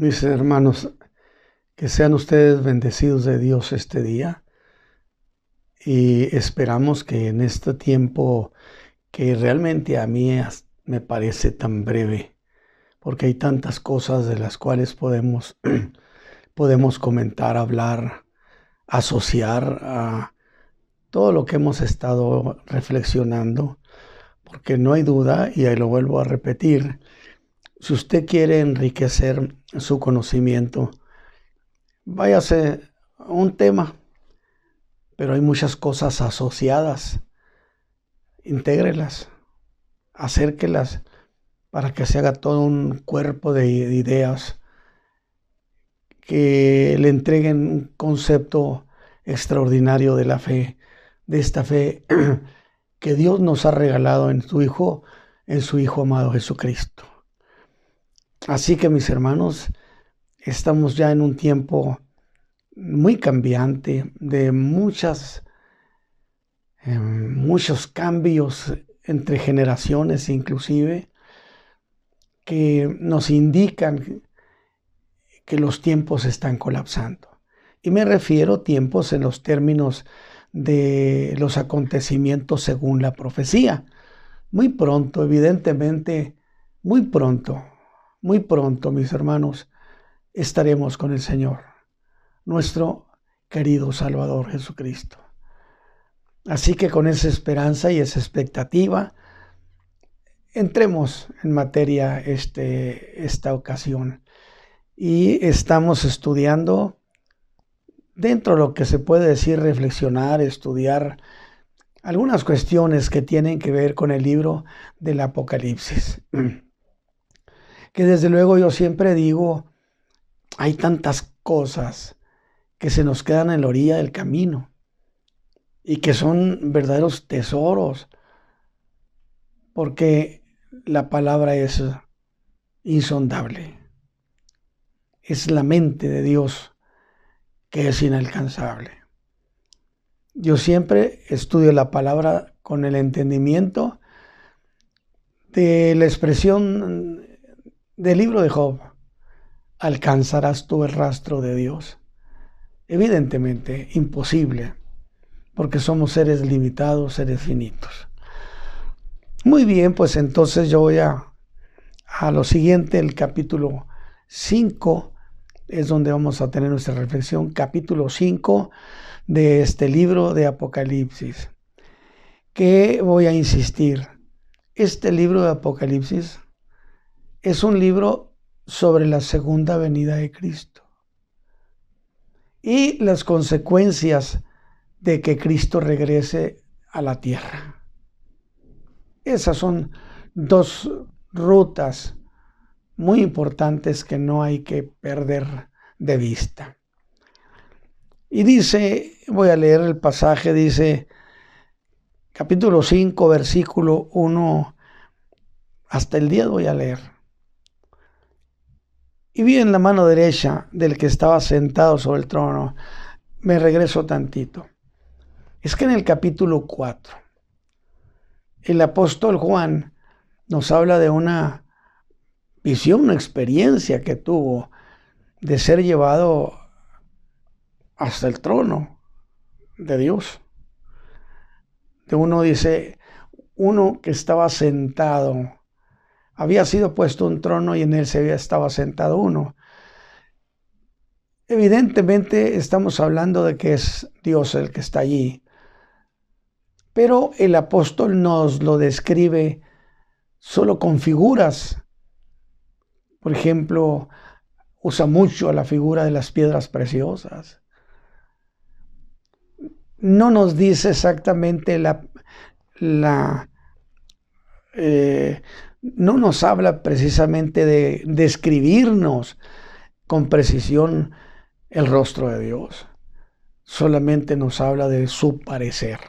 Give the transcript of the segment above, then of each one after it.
Mis hermanos, que sean ustedes bendecidos de Dios este día y esperamos que en este tiempo que realmente a mí me parece tan breve, porque hay tantas cosas de las cuales podemos comentar, hablar, asociar a todo lo que hemos estado reflexionando, porque no hay duda, y ahí lo vuelvo a repetir, si usted quiere enriquecer su conocimiento, váyase a un tema, pero hay muchas cosas asociadas. Intégrelas, acérquelas para que se haga todo un cuerpo de ideas que le entreguen un concepto extraordinario de la fe, de esta fe que Dios nos ha regalado en su Hijo amado Jesucristo. Así que, mis hermanos, estamos ya en un tiempo muy cambiante, de muchos cambios entre generaciones inclusive, que nos indican que los tiempos están colapsando. Y me refiero a tiempos en los términos de los acontecimientos según la profecía. Muy pronto, evidentemente, muy pronto, mis hermanos, estaremos con el Señor, nuestro querido Salvador Jesucristo. Así que con esa esperanza y esa expectativa, entremos en materia esta ocasión. Y estamos estudiando, dentro de lo que se puede decir, reflexionar, estudiar algunas cuestiones que tienen que ver con el libro del Apocalipsis. Que desde luego yo siempre digo, hay tantas cosas que se nos quedan en la orilla del camino y que son verdaderos tesoros, porque la palabra es insondable. Es la mente de Dios que es inalcanzable. Yo siempre estudio la palabra con el entendimiento de la expresión del libro de Job. ¿Alcanzarás tú el rastro de Dios? Evidentemente, imposible, porque somos seres limitados, seres finitos. Muy bien, pues entonces yo voy a lo siguiente, el capítulo 5, es donde vamos a tener nuestra reflexión, capítulo 5 de este libro de Apocalipsis. Que voy a insistir, este libro de Apocalipsis es un libro sobre la segunda venida de Cristo y las consecuencias de que Cristo regrese a la tierra. Esas son dos rutas muy importantes que no hay que perder de vista. Y dice, voy a leer el pasaje, dice, capítulo 5, versículo 1, hasta el 10 voy a leer. Y vi en la mano derecha del que estaba sentado sobre el trono. Me regreso tantito. Es que en el capítulo 4, el apóstol Juan nos habla de una visión, una experiencia que tuvo de ser llevado hasta el trono de Dios. De uno dice, uno que estaba sentado, había sido puesto un trono y en él estaba sentado uno. Evidentemente estamos hablando de que es Dios el que está allí, pero el apóstol nos lo describe solo con figuras. Por ejemplo, usa mucho la figura de las piedras preciosas. No nos dice exactamente no nos habla precisamente de describirnos con precisión el rostro de Dios. Solamente nos habla de su parecer.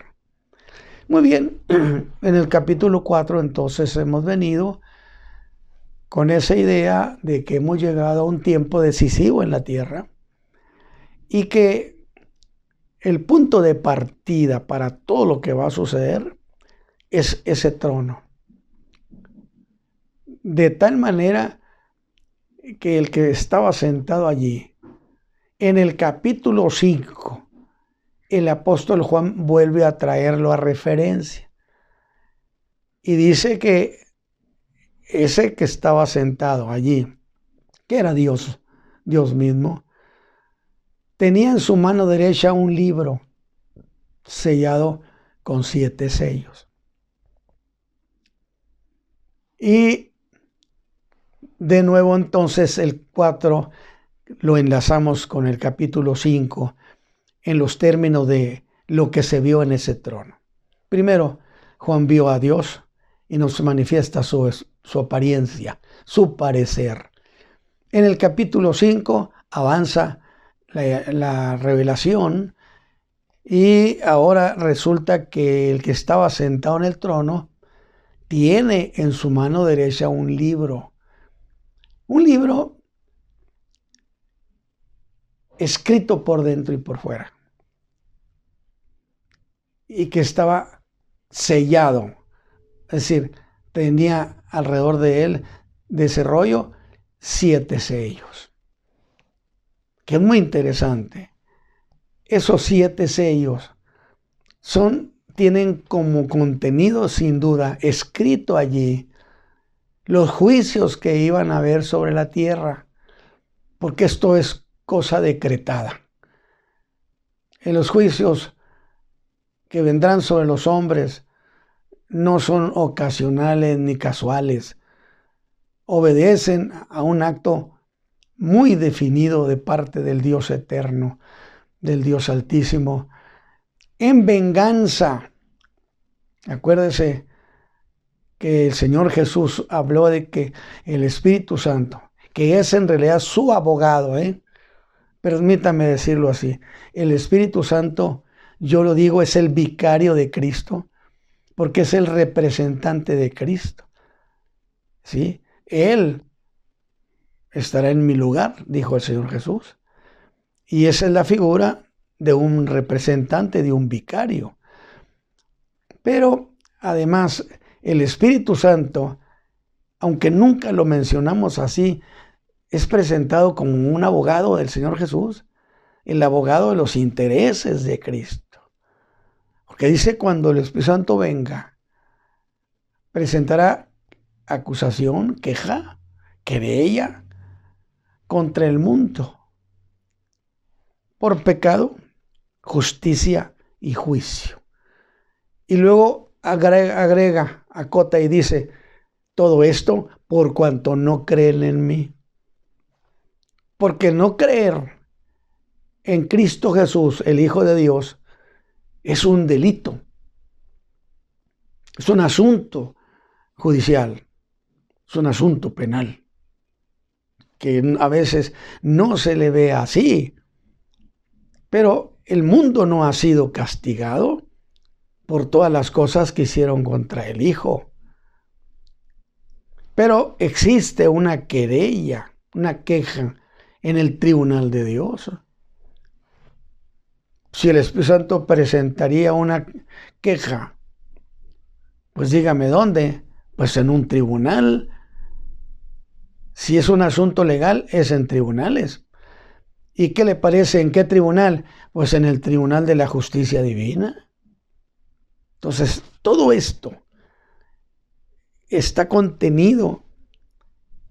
Muy bien, en el capítulo 4 entonces hemos venido con esa idea de que hemos llegado a un tiempo decisivo en la tierra y que el punto de partida para todo lo que va a suceder es ese trono. De tal manera que el que estaba sentado allí, en el capítulo 5, el apóstol Juan vuelve a traerlo a referencia. Y dice que ese que estaba sentado allí, que era Dios mismo, tenía en su mano derecha un libro sellado con 7 sellos. Y de nuevo entonces el 4 lo enlazamos con el capítulo 5 en los términos de lo que se vio en ese trono. Primero, Juan vio a Dios y nos manifiesta su apariencia, su parecer. En el capítulo 5 avanza la revelación y ahora resulta que el que estaba sentado en el trono tiene en su mano derecha un libro escrito por dentro y por fuera, y que estaba sellado, es decir, tenía alrededor de él, de ese rollo, 7 sellos, que es muy interesante. Esos 7 sellos tienen como contenido, sin duda, escrito allí los juicios que iban a haber sobre la tierra, porque esto es cosa decretada. En los juicios que vendrán sobre los hombres no son ocasionales ni casuales, obedecen a un acto muy definido de parte del Dios eterno, del Dios altísimo, en venganza. Acuérdese que el Señor Jesús habló de que el Espíritu Santo, que es en realidad su abogado, permítame decirlo así, el Espíritu Santo, yo lo digo, es el vicario de Cristo, porque es el representante de Cristo. ¿Sí? Él estará en mi lugar, dijo el Señor Jesús. Y esa es la figura de un representante, de un vicario. Pero además, el Espíritu Santo, aunque nunca lo mencionamos así, es presentado como un abogado del Señor Jesús, el abogado de los intereses de Cristo. Porque dice, cuando el Espíritu Santo venga, presentará acusación, queja, querella contra el mundo por pecado, justicia y juicio. Y luego agrega, acota y dice, todo esto por cuanto no creen en mí. Porque no creer en Cristo Jesús, el Hijo de Dios, es un delito. Es un asunto judicial. Es un asunto penal. Que a veces no se le ve así. Pero el mundo no ha sido castigado por todas las cosas que hicieron contra el Hijo. Pero existe una querella, una queja en el tribunal de Dios. Si el Espíritu Santo presentaría una queja, pues dígame dónde, pues en un tribunal. Si es un asunto legal, es en tribunales. ¿Y qué le parece en qué tribunal? Pues en el tribunal de la justicia divina. Entonces, todo esto está contenido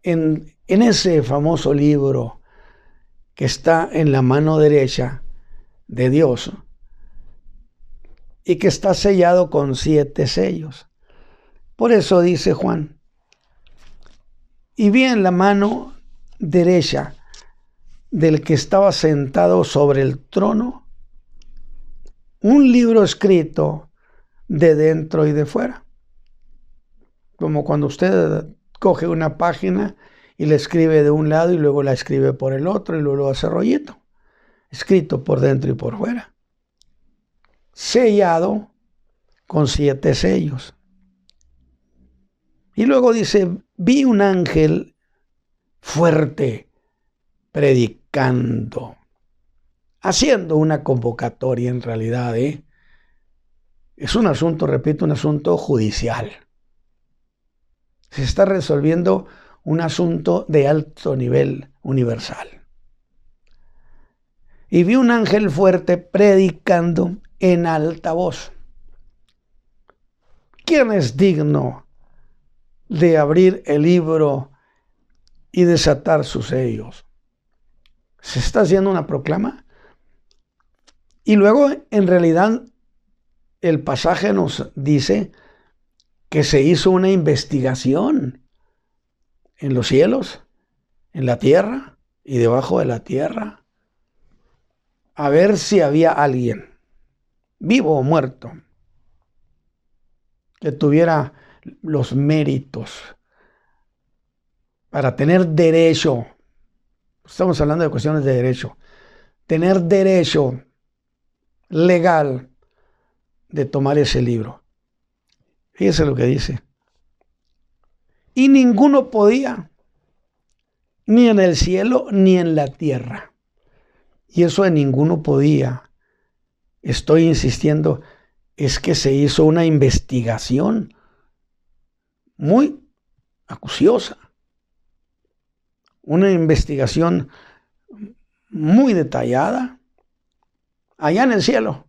en ese famoso libro que está en la mano derecha de Dios y que está sellado con 7 sellos. Por eso dice Juan, y vi en la mano derecha del que estaba sentado sobre el trono un libro escrito de dentro y de fuera. Como cuando usted coge una página y la escribe de un lado y luego la escribe por el otro y luego lo hace rollito. Escrito por dentro y por fuera. Sellado con 7 sellos. Y luego dice, vi un ángel fuerte predicando, haciendo una convocatoria en realidad. Es un asunto, repito, un asunto judicial. Se está resolviendo un asunto de alto nivel universal. Y vi un ángel fuerte predicando en alta voz. ¿Quién es digno de abrir el libro y desatar sus sellos? Se está haciendo una proclama. Y luego, en realidad, el pasaje nos dice que se hizo una investigación en los cielos, en la tierra y debajo de la tierra, a ver si había alguien, vivo o muerto, que tuviera los méritos para tener derecho. Estamos hablando de cuestiones de derecho. Tener derecho legal de tomar ese libro. Fíjese lo que dice. Y ninguno podía, ni en el cielo ni en la tierra. Y eso de ninguno podía, estoy insistiendo, es que se hizo una investigación muy acuciosa. Una investigación muy detallada allá en el cielo.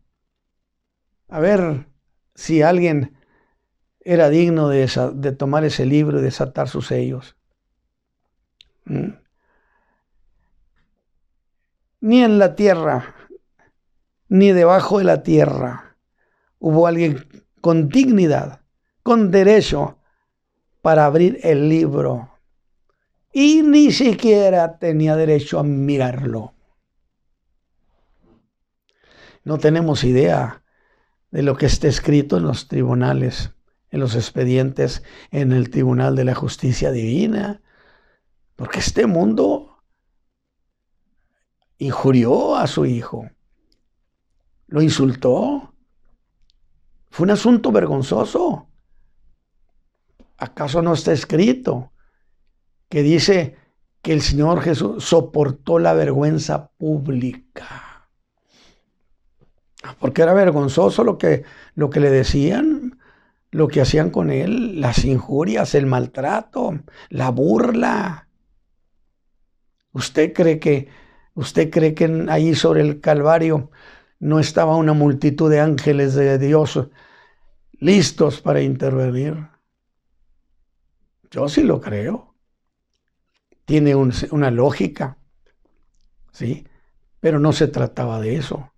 A ver si alguien era digno de tomar ese libro y desatar sus sellos. Ni en la tierra, ni debajo de la tierra hubo alguien con dignidad, con derecho para abrir el libro. Y ni siquiera tenía derecho a mirarlo. No tenemos idea de lo que está escrito en los tribunales, en los expedientes, en el Tribunal de la Justicia Divina, porque este mundo injurió a su hijo, lo insultó. Fue un asunto vergonzoso. ¿Acaso no está escrito que dice que el Señor Jesús soportó la vergüenza pública? Porque era vergonzoso lo que le decían, lo que hacían con él, las injurias, el maltrato, la burla. ¿Usted cree que ahí sobre el Calvario no estaba una multitud de ángeles de Dios listos para intervenir? Yo sí lo creo. Tiene una lógica, ¿sí? Pero no se trataba de eso.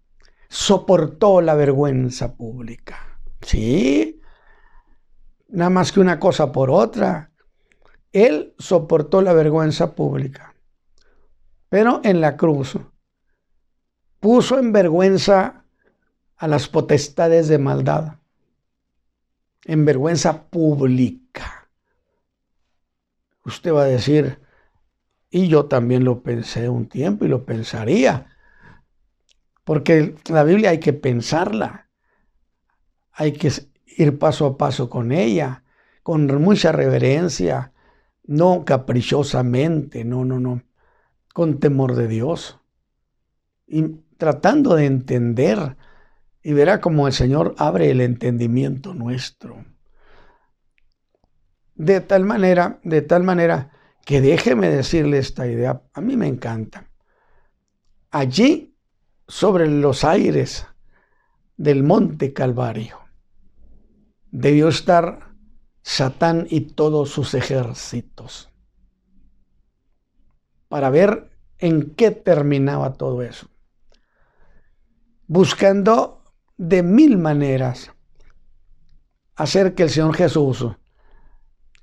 Soportó la vergüenza pública, ¿sí? Nada más que una cosa por otra. Él soportó la vergüenza pública, pero en la cruz puso en vergüenza a las potestades de maldad, en vergüenza pública. Usted va a decir, y yo también lo pensé un tiempo y lo pensaría, porque la Biblia hay que pensarla, hay que ir paso a paso con ella, con mucha reverencia, no caprichosamente, no, con temor de Dios, y tratando de entender, y verá cómo el Señor abre el entendimiento nuestro. De tal manera que déjeme decirle esta idea, a mí me encanta. Allí, sobre los aires del monte Calvario, debió estar Satán y todos sus ejércitos para ver en qué terminaba todo eso, buscando de mil maneras hacer que el Señor Jesús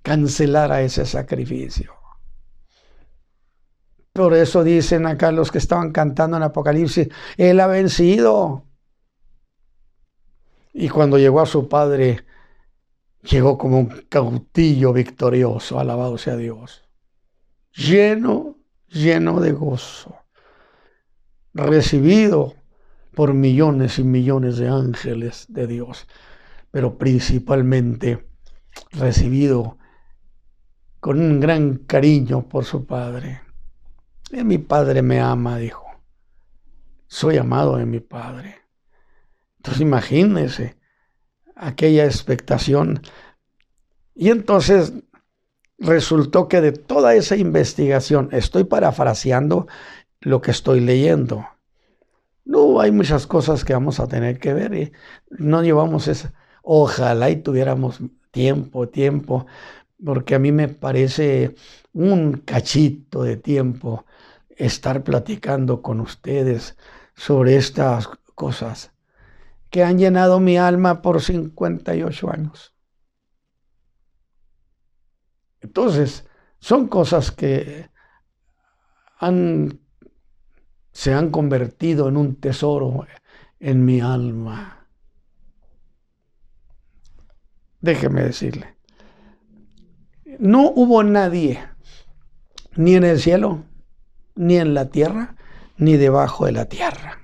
cancelara ese sacrificio. Por eso dicen acá los que estaban cantando en Apocalipsis, Él ha vencido. Y cuando llegó a su Padre, llegó como un cautillo victorioso, alabado sea Dios, lleno de gozo, recibido por millones y millones de ángeles de Dios, pero principalmente recibido con un gran cariño por su Padre. Mi Padre me ama, dijo. Soy amado de mi Padre. Entonces imagínense aquella expectación. Y entonces resultó que de toda esa investigación, estoy parafraseando lo que estoy leyendo. No, hay muchas cosas que vamos a tener que ver y no llevamos esa. Ojalá y tuviéramos tiempo, porque a mí me parece un cachito de tiempo estar platicando con ustedes sobre estas cosas que han llenado mi alma por 58 años. Entonces, son cosas que se han convertido en un tesoro en mi alma. Déjeme decirle, no hubo nadie, ni en el cielo, ni en la tierra, ni debajo de la tierra,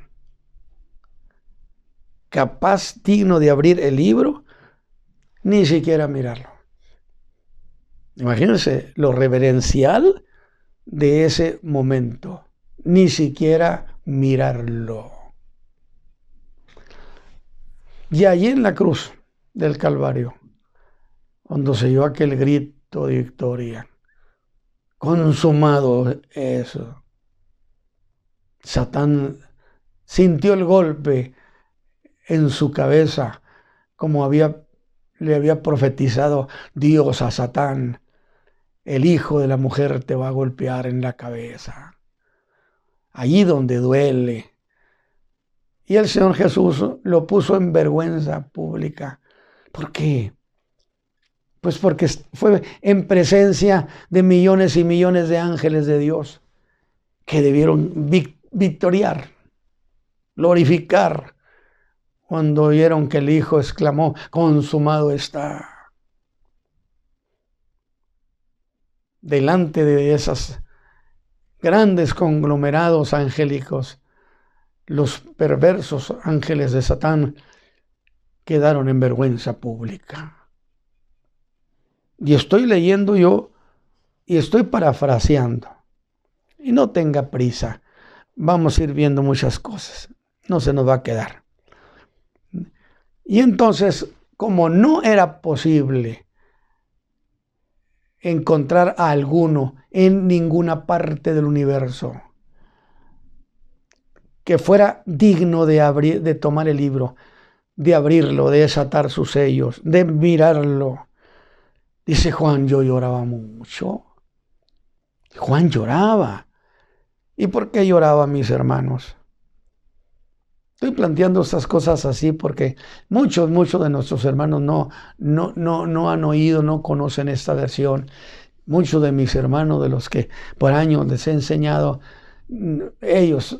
capaz digno de abrir el libro, ni siquiera mirarlo. Imagínense lo reverencial de ese momento, ni siquiera mirarlo. Y allí en la cruz del Calvario, cuando se oyó aquel grito de victoria, consumado eso, Satán sintió el golpe en su cabeza, como le había profetizado Dios a Satán. El hijo de la mujer te va a golpear en la cabeza, allí donde duele. Y el Señor Jesús lo puso en vergüenza pública. ¿Por qué? Pues porque fue en presencia de millones y millones de ángeles de Dios que debieron victoriar, glorificar, cuando oyeron que el Hijo exclamó, consumado está. Delante de esos grandes conglomerados angélicos, los perversos ángeles de Satán quedaron en vergüenza pública. Y estoy leyendo yo y estoy parafraseando. Y no tenga prisa, vamos a ir viendo muchas cosas, no se nos va a quedar. Y entonces, como no era posible encontrar a alguno en ninguna parte del universo que fuera digno de tomar el libro, de abrirlo, de desatar sus sellos, de mirarlo, dice Juan, yo lloraba mucho. Juan lloraba. ¿Y por qué lloraba, mis hermanos? Estoy planteando estas cosas así porque muchos de nuestros hermanos no han oído, no conocen esta versión. Muchos de mis hermanos, de los que por años les he enseñado, ellos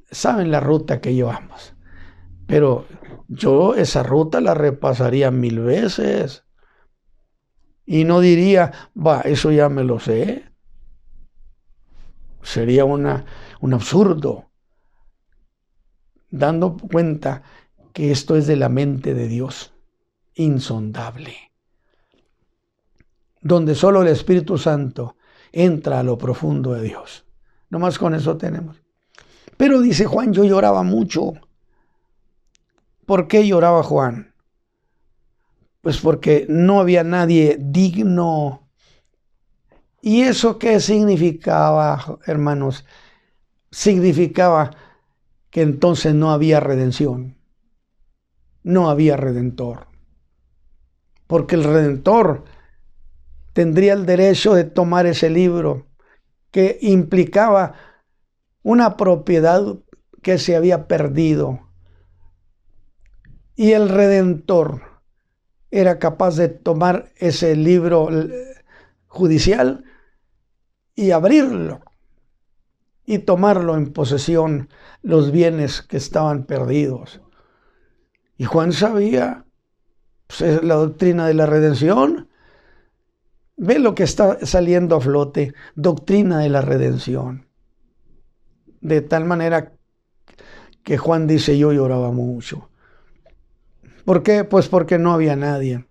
saben la ruta que llevamos. Pero yo esa ruta la repasaría 1000 veces. Y no diría, eso ya me lo sé. Sería un absurdo, dando cuenta que esto es de la mente de Dios, insondable, donde solo el Espíritu Santo entra a lo profundo de Dios. Nomás con eso tenemos. Pero dice Juan, yo lloraba mucho. ¿Por qué lloraba Juan? Pues porque no había nadie digno. ¿Y eso qué significaba, hermanos? Significaba que entonces no había redención, no había redentor, porque el redentor tendría el derecho de tomar ese libro que implicaba una propiedad que se había perdido, y el redentor era capaz de tomar ese libro judicial y abrirlo y tomarlo en posesión, los bienes que estaban perdidos. Y Juan sabía, pues, la doctrina de la redención. Ve lo que está saliendo a flote, doctrina de la redención. De tal manera que Juan dice, yo lloraba mucho. ¿Por qué? Pues porque no había nadie.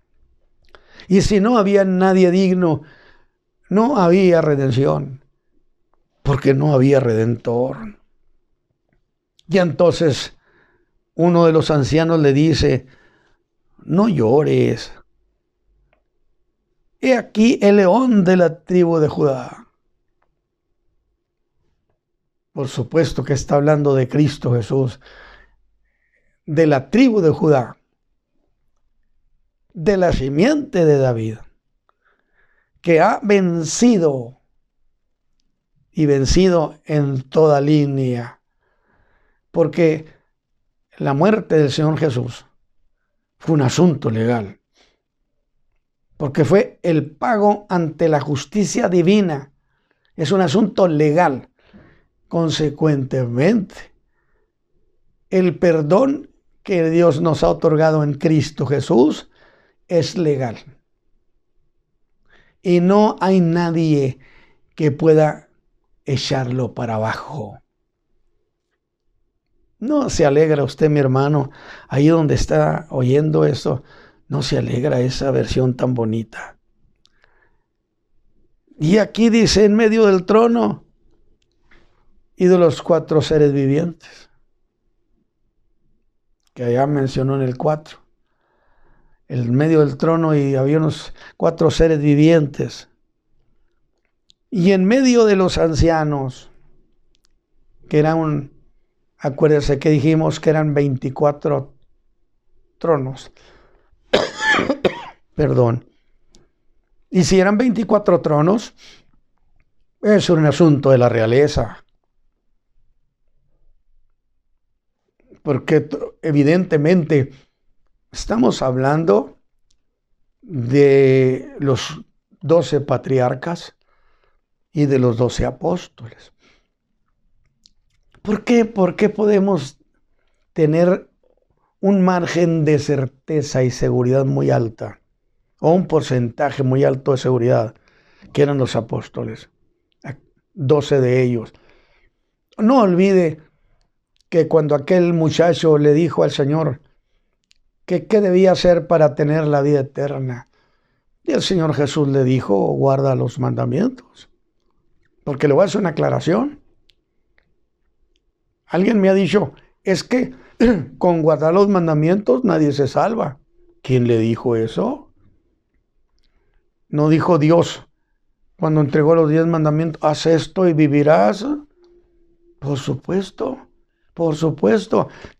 Y si no había nadie digno, no había redención, porque no había redentor. Y entonces uno de los ancianos le dice, no llores. he aquí el león de la tribu de Judá. Por supuesto que está hablando de Cristo Jesús, de la tribu de Judá, de la simiente de David, que ha vencido y vencido en toda línea, porque la muerte del Señor Jesús fue un asunto legal, porque fue el pago ante la justicia divina, es un asunto legal. Consecuentemente, el perdón que Dios nos ha otorgado en Cristo Jesús es legal. Y no hay nadie que pueda echarlo para abajo. ¿No se alegra usted, mi hermano, ahí donde está oyendo esto? ¿No se alegra esa versión tan bonita? Y aquí dice, en medio del trono y de los 4 seres vivientes, que allá mencionó en el 4. En medio del trono y había unos 4 seres vivientes. Y en medio de los ancianos, que eran acuérdense que dijimos que eran 24 tronos. Perdón. Y si eran 24 tronos, es un asunto de la realeza. Porque evidentemente estamos hablando de los 12 patriarcas y de los 12 apóstoles. ¿Por qué? ¿Por qué podemos tener un margen de certeza y seguridad muy alta? O un porcentaje muy alto de seguridad, que eran los apóstoles. 12 de ellos. No olvide que cuando aquel muchacho le dijo al Señor que qué debía hacer para tener la vida eterna, y el Señor Jesús le dijo, guarda los mandamientos. Porque le voy a hacer una aclaración. Alguien me ha dicho, es que con guardar los mandamientos nadie se salva. ¿Quién le dijo eso? ¿No dijo Dios cuando entregó los 10 mandamientos, haz esto y vivirás? Por supuesto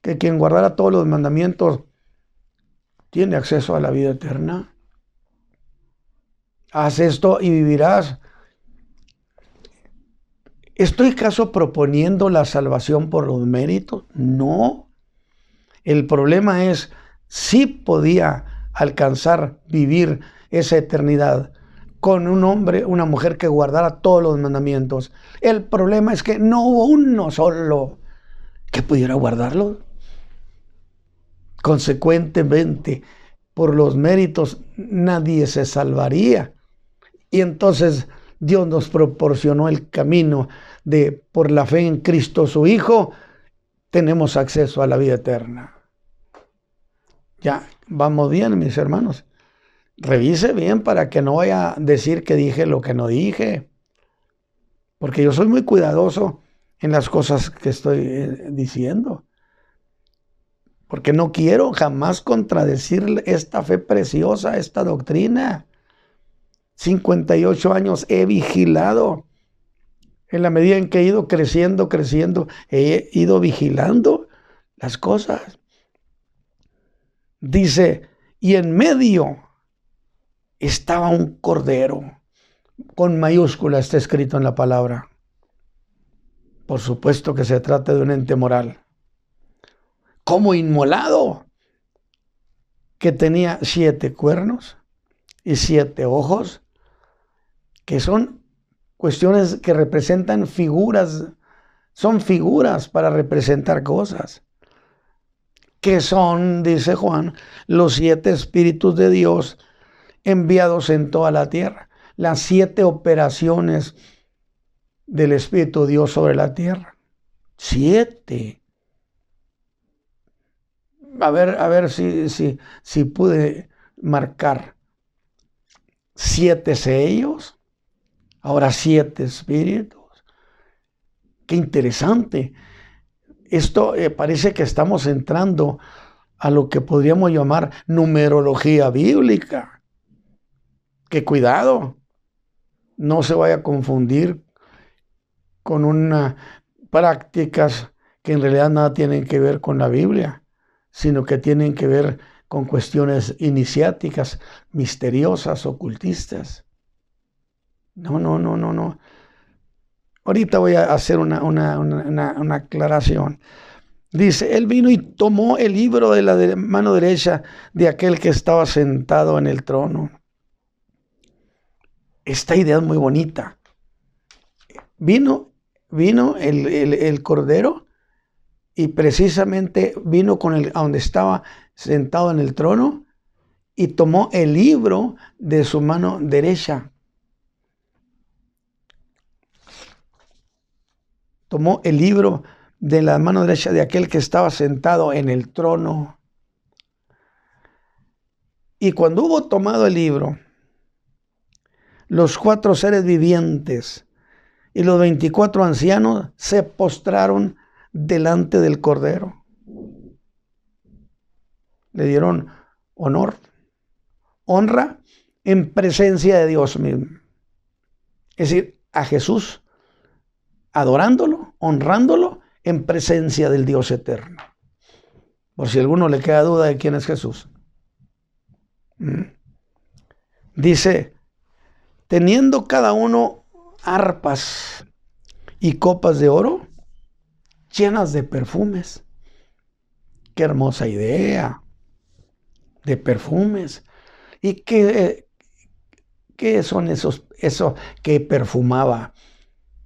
que quien guardara todos los mandamientos tiene acceso a la vida eterna. Haz esto y vivirás. ¿Estoy acaso proponiendo la salvación por los méritos? No. El problema es si podía alcanzar vivir esa eternidad con un hombre, una mujer que guardara todos los mandamientos. El problema es que no hubo uno solo que pudiera guardarlo. Consecuentemente, por los méritos nadie se salvaría. Y entonces Dios nos proporcionó el camino de, por la fe en Cristo su Hijo, tenemos acceso a la vida eterna. Ya, vamos bien, mis hermanos. Revise bien para que no vaya a decir que dije lo que no dije. Porque yo soy muy cuidadoso en las cosas que estoy diciendo. Porque no quiero jamás contradecir esta fe preciosa, esta doctrina. 58 años he vigilado. En la medida en que he ido creciendo, he ido vigilando las cosas. Dice, y en medio estaba un cordero. Con mayúscula está escrito en la palabra. Por supuesto que se trata de un ente moral. Como inmolado, que tenía 7 cuernos y 7 ojos, que son cuestiones que representan figuras, son figuras para representar cosas, que son, dice Juan, los 7 espíritus de Dios enviados en toda la tierra, las 7 operaciones del Espíritu de Dios sobre la tierra. 7. A ver si pude marcar 7 sellos, ahora 7 espíritus. Qué interesante. Esto parece que estamos entrando a lo que podríamos llamar numerología bíblica, que cuidado, no se vaya a confundir con unas prácticas que en realidad nada tienen que ver con la Biblia, sino que tienen que ver con cuestiones iniciáticas, misteriosas, ocultistas. No. Ahorita voy a hacer una aclaración. Dice, él vino y tomó el libro de la mano derecha de aquel que estaba sentado en el trono. Esta idea es muy bonita. Vino el Cordero y precisamente vino a donde estaba sentado en el trono y tomó el libro de su mano derecha. Tomó el libro de la mano derecha de aquel que estaba sentado en el trono. Y cuando hubo tomado el libro, los 4 seres vivientes y los 24 ancianos se postraron delante del Cordero. Le dieron honor, honra en presencia de Dios mismo. Es decir, a Jesús, adorándolo, honrándolo en presencia del Dios eterno. Por si a alguno le queda duda de quién es Jesús. Dice, teniendo cada uno arpas y copas de oro llenas de perfumes. Qué hermosa idea de perfumes. ¿Y qué son eso que perfumaba?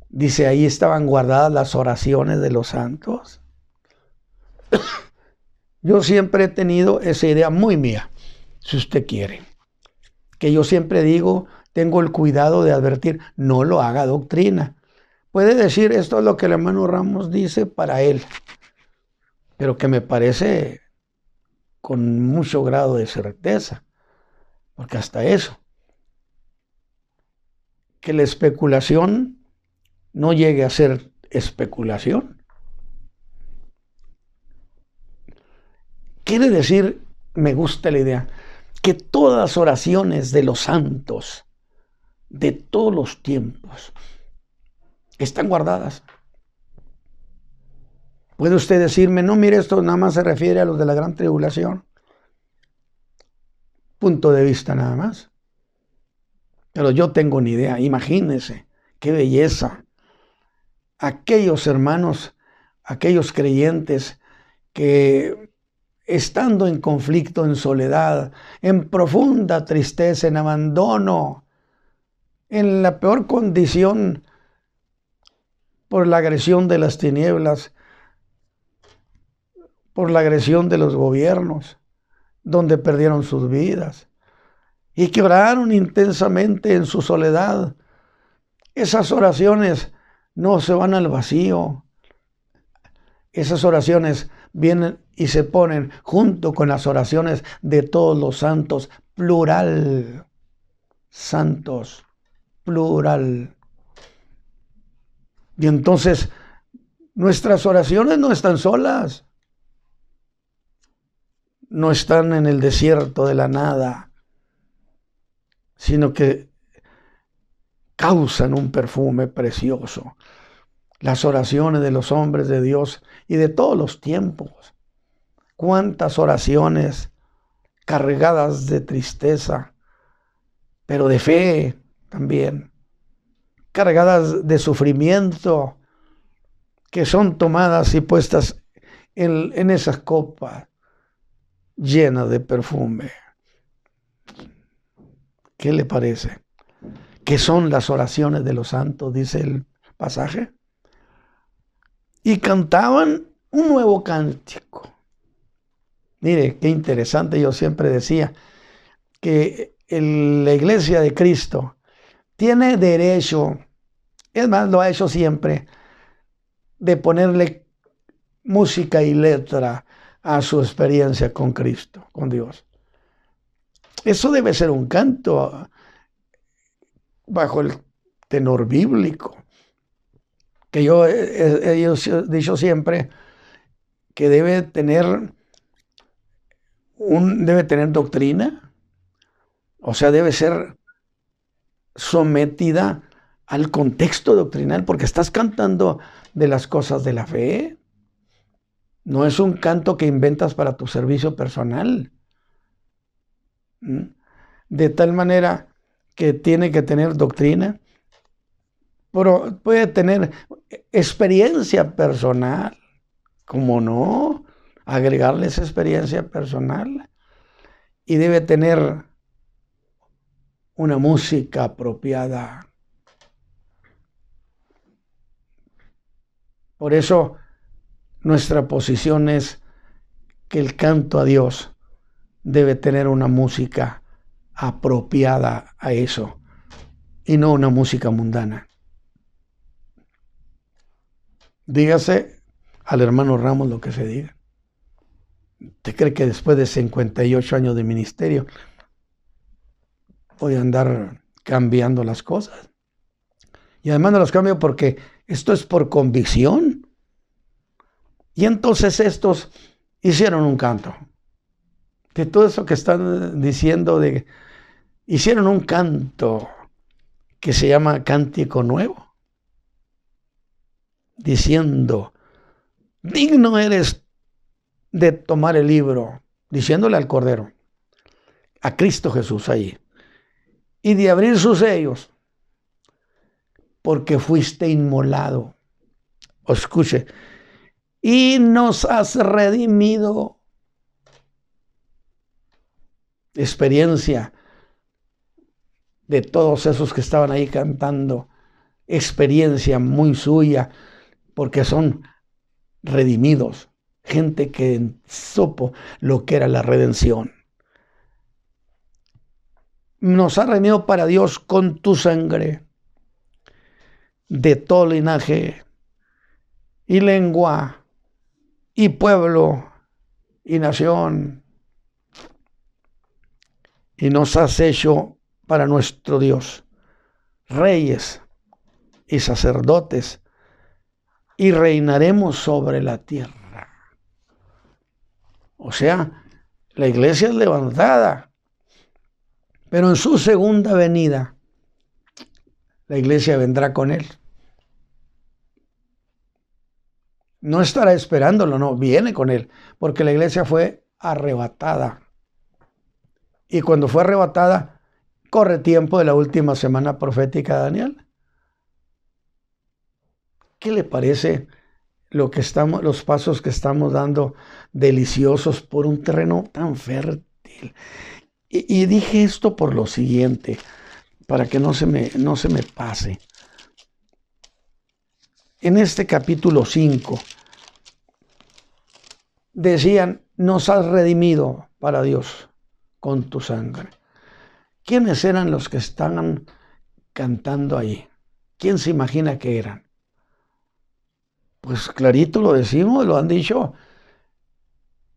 Dice, ahí estaban guardadas las oraciones de los santos. Yo siempre he tenido esa idea muy mía, si usted quiere. Que yo siempre digo, tengo el cuidado de advertir, no lo haga doctrina. Puede decir, esto es lo que el hermano Ramos dice para él, pero que me parece con mucho grado de certeza, porque hasta eso, que la especulación no llegue a ser especulación. Quiere decir, me gusta la idea, que todas las oraciones de los santos, de todos los tiempos, están guardadas. Puede usted decirme, no, mire, esto nada más se refiere a los de la gran tribulación. Punto de vista nada más. Pero yo tengo una idea, imagínense, qué belleza. Aquellos hermanos, aquellos creyentes que estando en conflicto, en soledad, en profunda tristeza, en abandono, en la peor condición por la agresión de las tinieblas, por la agresión de los gobiernos, donde perdieron sus vidas, y que oraron intensamente en su soledad. Esas oraciones no se van al vacío. Esas oraciones vienen y se ponen junto con las oraciones de todos los santos, plural, santos, plural. Y entonces nuestras oraciones no están solas, no están en el desierto de la nada, sino que causan un perfume precioso. Las oraciones de los hombres de Dios y de todos los tiempos. Cuántas oraciones cargadas de tristeza, pero de fe también, cargadas de sufrimiento, que son tomadas y puestas en esas copas llenas de perfume. ¿Qué le parece? ¿Qué son las oraciones de los santos? Dice el pasaje. Y cantaban un nuevo cántico. Mire, qué interesante. Yo siempre decía que la iglesia de Cristo tiene derecho, es más, lo ha hecho siempre, de ponerle música y letra a su experiencia con Cristo, con Dios. Eso debe ser un canto bajo el tenor bíblico. Que yo he dicho siempre que debe tener doctrina, o sea, debe ser sometida al contexto doctrinal, porque estás cantando de las cosas de la fe. No es un canto que inventas para tu servicio personal. De tal manera que tiene que tener doctrina, pero puede tener experiencia personal. ¿Cómo no? Agregarle esa experiencia personal. Y debe tener una música apropiada. Por eso nuestra posición es que el canto a Dios debe tener una música apropiada a eso y no una música mundana. Dígase al hermano Ramos lo que se diga. ¿Usted cree que después de 58 años de ministerio voy a andar cambiando las cosas? Y además no las cambio porque esto es por convicción. Y entonces estos hicieron un canto. De todo eso que están diciendo, hicieron un canto que se llama Cántico Nuevo, diciendo: digno eres de tomar el libro, diciéndole al Cordero, a Cristo Jesús ahí, y de abrir sus sellos, porque fuiste inmolado. Escuche, y nos has redimido. Experiencia de todos esos que estaban ahí cantando, experiencia muy suya, porque son redimidos, gente que supo lo que era la redención. Nos has redimido para Dios con tu sangre, de todo linaje y lengua y pueblo y nación, y nos has hecho para nuestro Dios reyes y sacerdotes, y reinaremos sobre la tierra. O sea, la iglesia es levantada, pero en su segunda venida la iglesia vendrá con él. No estará esperándolo, no, viene con él, porque la iglesia fue arrebatada. Y cuando fue arrebatada, corre tiempo de la última semana profética de Daniel. ¿Qué le parece los pasos que estamos dando deliciosos por un terreno tan fértil? Y dije esto por lo siguiente, para que no se me pase. En este capítulo 5 decían: nos has redimido para Dios con tu sangre. ¿Quiénes eran los que estaban cantando ahí? ¿Quién se imagina que eran? Pues clarito lo decimos, lo han dicho.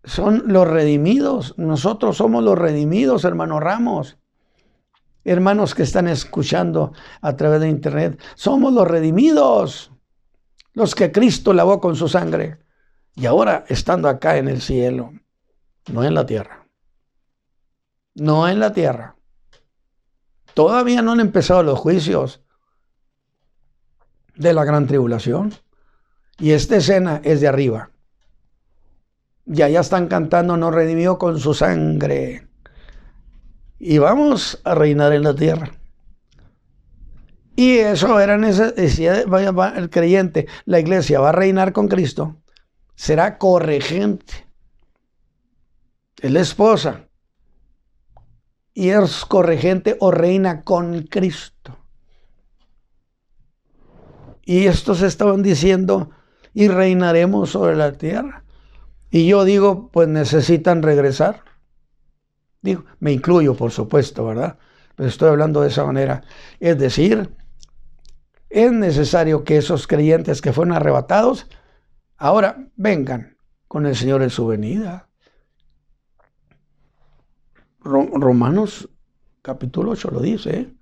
Son los redimidos. Nosotros somos los redimidos, hermano Ramos. Hermanos que están escuchando a través de internet, somos los redimidos, los que Cristo lavó con su sangre. Y ahora estando acá en el cielo, no en la tierra. No en la tierra. Todavía no han empezado los juicios de la gran tribulación. Y esta escena es de arriba. Y allá están cantando: nos redimió con su sangre. Y vamos a reinar en la tierra. Y eso era necesidad. El creyente, la iglesia va a reinar con Cristo. Será corregente. Es la esposa. Y es corregente o reina con Cristo. Y estos estaban diciendo: y reinaremos sobre la tierra. Y yo digo, pues necesitan regresar. Digo, me incluyo, por supuesto, ¿verdad? Pero estoy hablando de esa manera. Es decir, es necesario que esos creyentes que fueron arrebatados ahora vengan con el Señor en su venida. Romanos capítulo 8 lo dice, ¿eh?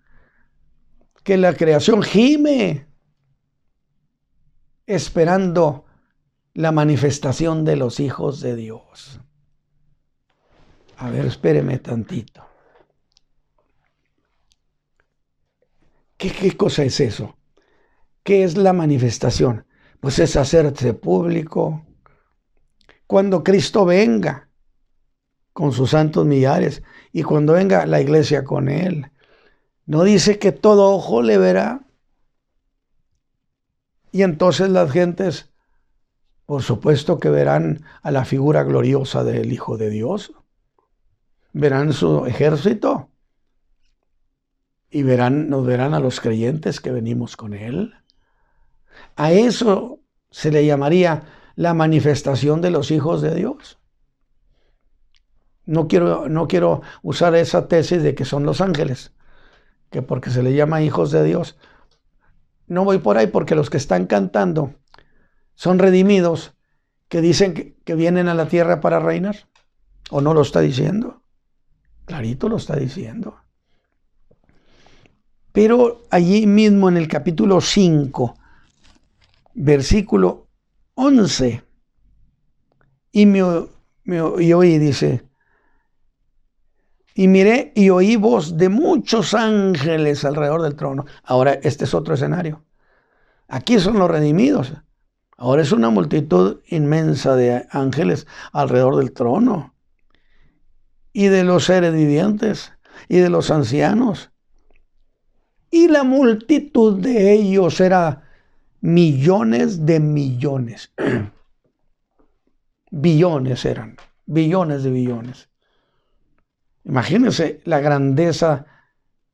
Que la creación gime esperando la manifestación de los hijos de Dios. A ver, espéreme tantito. ¿Qué cosa es eso? ¿Qué es la manifestación? Pues es hacerse público. Cuando Cristo venga con sus santos millares y cuando venga la iglesia con él, no dice que todo ojo le verá. Y entonces las gentes, por supuesto que verán a la figura gloriosa del Hijo de Dios, verán su ejército y nos verán a los creyentes que venimos con él. A eso se le llamaría la manifestación de los hijos de Dios. No quiero usar esa tesis de que son los ángeles, que porque se le llama hijos de Dios. No voy por ahí, porque los que están cantando son redimidos que dicen que vienen a la tierra para reinar. ¿O no lo está diciendo? Clarito lo está diciendo. Pero allí mismo en el capítulo 5, versículo 11, y oí, dice, y miré y oí voz de muchos ángeles alrededor del trono. Ahora este es otro escenario. Aquí son los redimidos. Ahora es una multitud inmensa de ángeles alrededor del trono. Y de los seres vivientes. Y de los ancianos. Y la multitud de ellos era millones de millones. Billones eran. Billones de billones. Imagínense la grandeza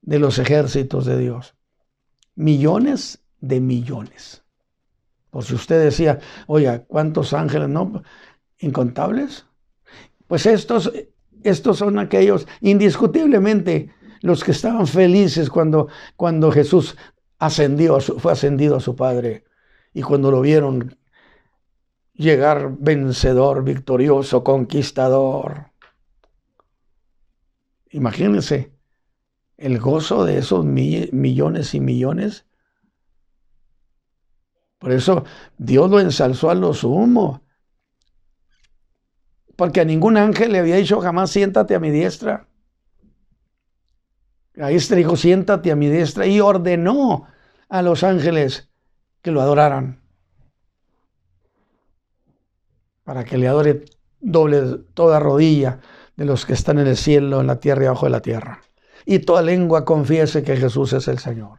de los ejércitos de Dios. Millones de millones. Por si usted decía, oiga, ¿cuántos ángeles? No, incontables. Pues estos son aquellos, indiscutiblemente, los que estaban felices cuando Jesús fue ascendido a su Padre. Y cuando lo vieron llegar vencedor, victorioso, conquistador. Imagínense el gozo de esos millones y millones. Por eso Dios lo ensalzó a lo sumo. Porque a ningún ángel le había dicho jamás, siéntate a mi diestra. Ahí este dijo, siéntate a mi diestra. Y ordenó a los ángeles que lo adoraran. Para que le adore doble toda rodilla de los que están en el cielo, en la tierra y abajo de la tierra. Y toda lengua confiese que Jesús es el Señor.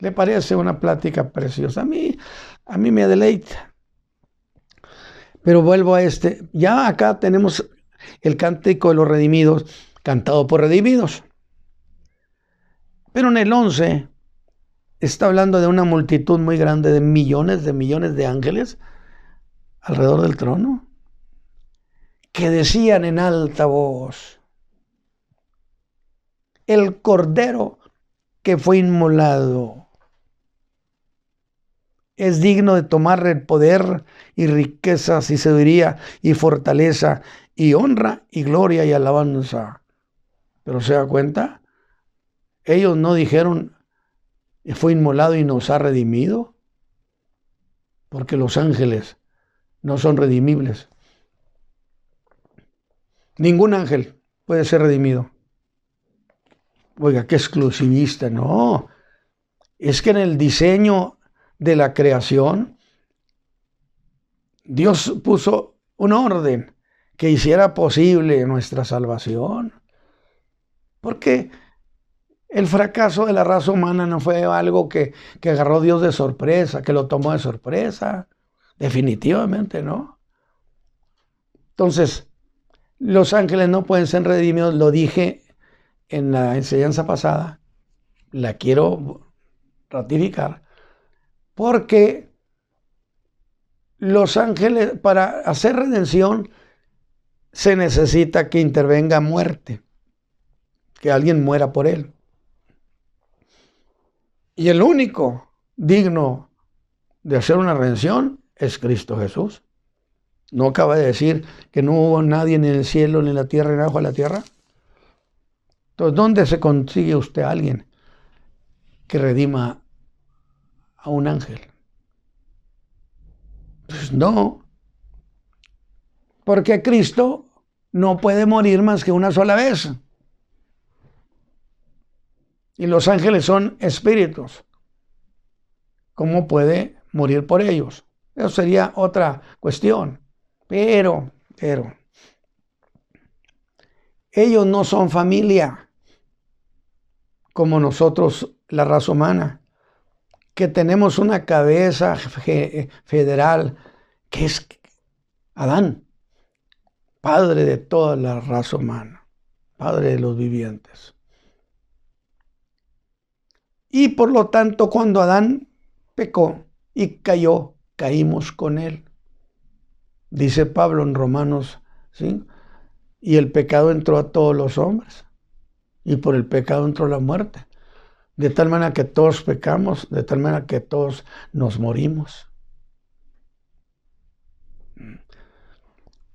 ¿Le parece una plática preciosa? A mí me deleita. Pero vuelvo a ya acá tenemos el cántico de los redimidos, cantado por redimidos. Pero en el 11 está hablando de una multitud muy grande de millones de ángeles alrededor del trono, que decían en alta voz, el Cordero que fue inmolado es digno de tomar el poder y riquezas y sabiduría y fortaleza y honra y gloria y alabanza. Pero ¿se da cuenta? Ellos no dijeron, fue inmolado y nos ha redimido, porque los ángeles no son redimibles. Ningún ángel puede ser redimido. Oiga, qué exclusivista. No, es que en el diseño de la creación, Dios puso un orden que hiciera posible nuestra salvación. Porque el fracaso de la raza humana no fue algo que agarró Dios de sorpresa, que lo tomó de sorpresa. Definitivamente no. Entonces, los ángeles no pueden ser redimidos. Lo dije en la enseñanza pasada. La quiero ratificar. Porque los ángeles, para hacer redención, se necesita que intervenga muerte, que alguien muera por él. Y el único digno de hacer una redención es Cristo Jesús. ¿No acaba de decir que no hubo nadie ni en el cielo, ni en la tierra, ni abajo de la tierra? Entonces, ¿dónde se consigue usted a alguien que redima a un ángel? Pues no, porque Cristo no puede morir más que una sola vez. Y los ángeles son espíritus. ¿Cómo puede morir por ellos? Eso sería otra cuestión. Pero, ellos no son familia como nosotros, la raza humana, que tenemos una cabeza federal que es Adán, padre de toda la raza humana, padre de los vivientes. Y por lo tanto, cuando Adán pecó y cayó, caímos con él. Dice Pablo en Romanos 5, y el pecado entró a todos los hombres, y por el pecado entró la muerte. De tal manera que todos pecamos, de tal manera que todos nos morimos.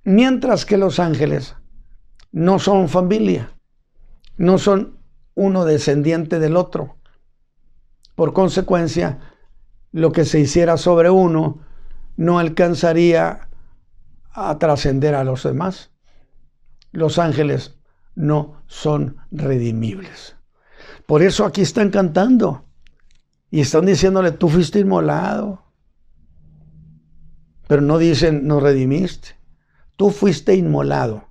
Mientras que los ángeles no son familia, no son uno descendiente del otro. Por consecuencia, lo que se hiciera sobre uno no alcanzaría a trascender a los demás. Los ángeles no son redimibles. Por eso aquí están cantando y están diciéndole, tú fuiste inmolado. Pero no dicen, nos redimiste. Tú fuiste inmolado.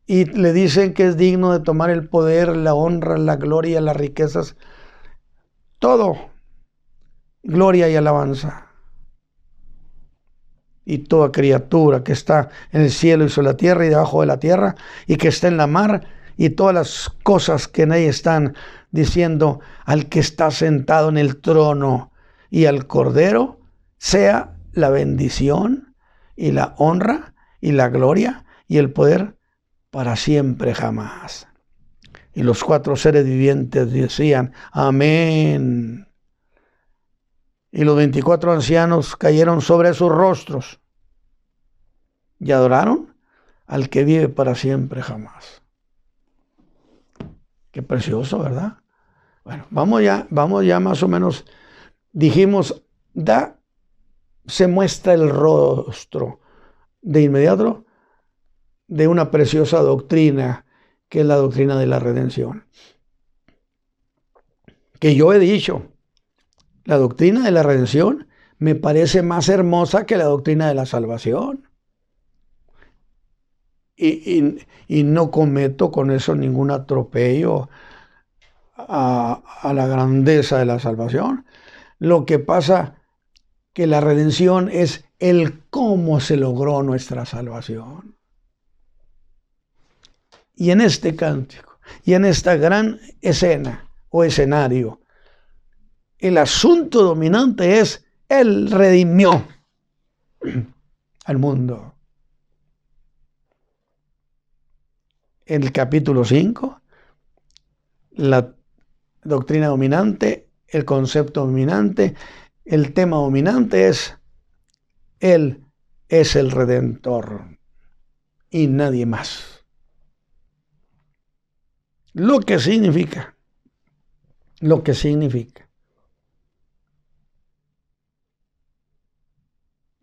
Y le dicen que es digno de tomar el poder, la honra, la gloria, las riquezas. Todo. Gloria y alabanza. Y toda criatura que está en el cielo y sobre la tierra y debajo de la tierra y que está en la mar y todas las cosas que en ella están, diciendo al que está sentado en el trono y al Cordero, sea la bendición y la honra y la gloria y el poder para siempre jamás. Y los 4 seres vivientes decían, amén. Y los 24 ancianos cayeron sobre sus rostros y adoraron al que vive para siempre jamás. Qué precioso, ¿verdad? Bueno, vamos ya más o menos. Dijimos, se muestra el rostro de inmediato de una preciosa doctrina, que es la doctrina de la redención. Que yo he dicho, la doctrina de la redención me parece más hermosa que la doctrina de la salvación. Y no cometo con eso ningún atropello a la grandeza de la salvación. Lo que pasa que la redención es el cómo se logró nuestra salvación. Y en este cántico, y en esta gran escena o escenario, el asunto dominante es, Él redimió al mundo. En el capítulo 5, la doctrina dominante, el concepto dominante, el tema dominante es, Él es el Redentor y nadie más. Lo que significa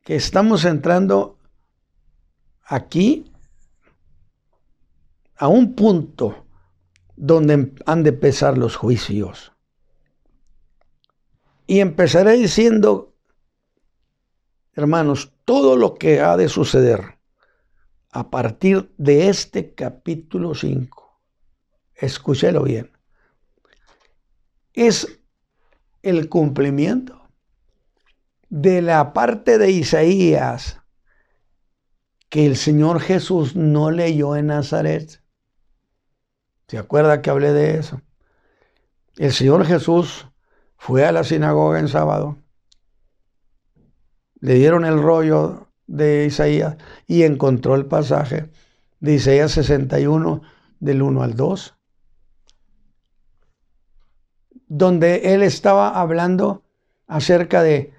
que estamos entrando aquí a un punto donde han de empezar los juicios. Y empezaré diciendo, hermanos, todo lo que ha de suceder a partir de este capítulo 5, escúchelo bien, es el cumplimiento de la parte de Isaías que el Señor Jesús no leyó en Nazaret. ¿Se acuerda que hablé de eso? El Señor Jesús fue a la sinagoga en sábado, le dieron el rollo de Isaías y encontró el pasaje de Isaías 61 del 1 al 2, donde él estaba hablando acerca de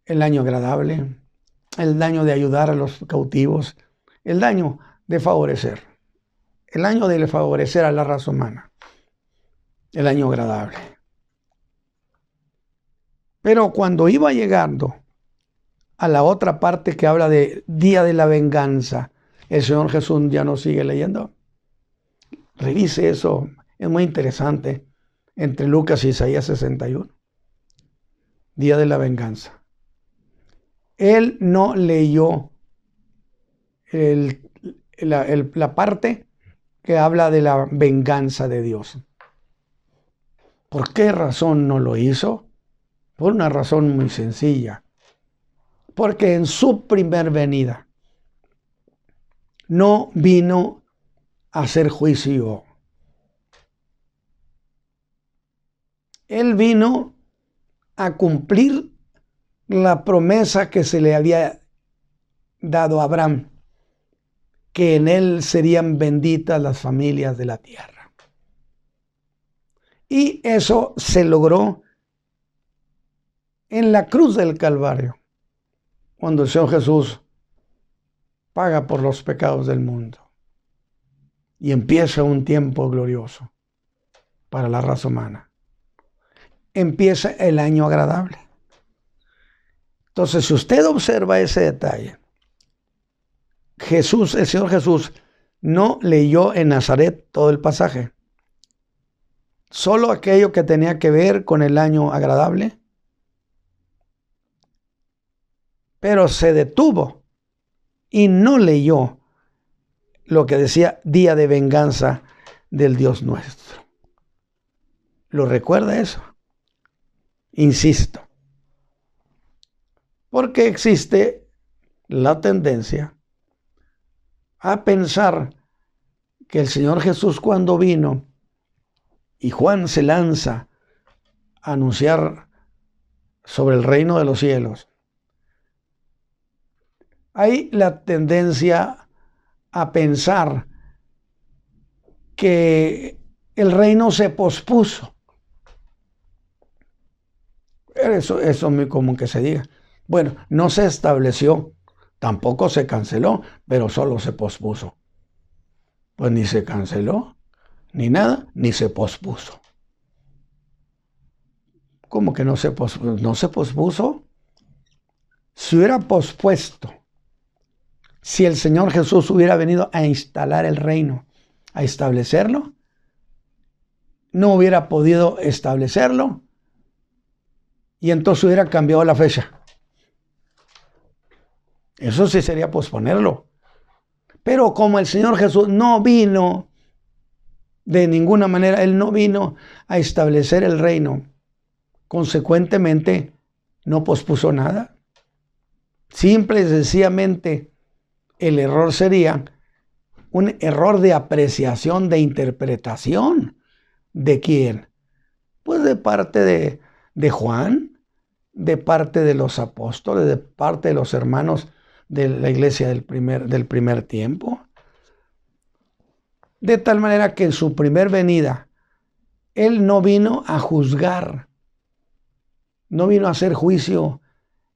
el año agradable, el año de ayudar a los cautivos, el año de favorecer, el año de favorecer a la raza humana, el año agradable. Pero cuando iba llegando a la otra parte que habla de día de la venganza, el Señor Jesús ya no sigue leyendo. Revise eso Es muy interesante entre Lucas y Isaías 61. Día de la venganza. Él no leyó la parte que habla de la venganza de Dios. ¿Por qué razón no lo hizo? Por una razón muy sencilla. Porque en su primer venida no vino a hacer juicio. Él vino a cumplir la promesa que se le había dado a Abraham, que en él serían benditas las familias de la tierra. Y eso se logró en la cruz del Calvario, cuando el Señor Jesús paga por los pecados del mundo. Y empieza un tiempo glorioso para la raza humana. Empieza el año agradable. Entonces, si usted observa ese detalle, el Señor Jesús no leyó en Nazaret todo el pasaje. Solo aquello que tenía que ver con el año agradable. Pero se detuvo y no leyó lo que decía día de venganza del Dios nuestro. ¿Lo recuerda eso? Insisto. Porque existe la tendencia a pensar que el Señor Jesús, cuando vino y Juan se lanza a anunciar sobre el reino de los cielos, hay la tendencia a pensar que el reino se pospuso. Eso es muy común que se diga. Bueno, no se estableció, tampoco se canceló, pero solo se pospuso. Pues ni se canceló, ni nada, ni se pospuso. ¿Cómo que no se pospuso? ¿No se pospuso? Si hubiera pospuesto, si el Señor Jesús hubiera venido a instalar el reino, a establecerlo, no hubiera podido establecerlo y entonces hubiera cambiado la fecha. Eso sí sería posponerlo. Pero como el Señor Jesús no vino de ninguna manera, Él no vino a establecer el reino, consecuentemente no pospuso nada. Simple y sencillamente el error sería un error de apreciación, de interpretación. ¿De quién? Pues de parte de Juan, de parte de los apóstoles, de parte de los hermanos de la iglesia del primer tiempo. De tal manera que en su primer venida, Él no vino a juzgar, no vino a hacer juicio,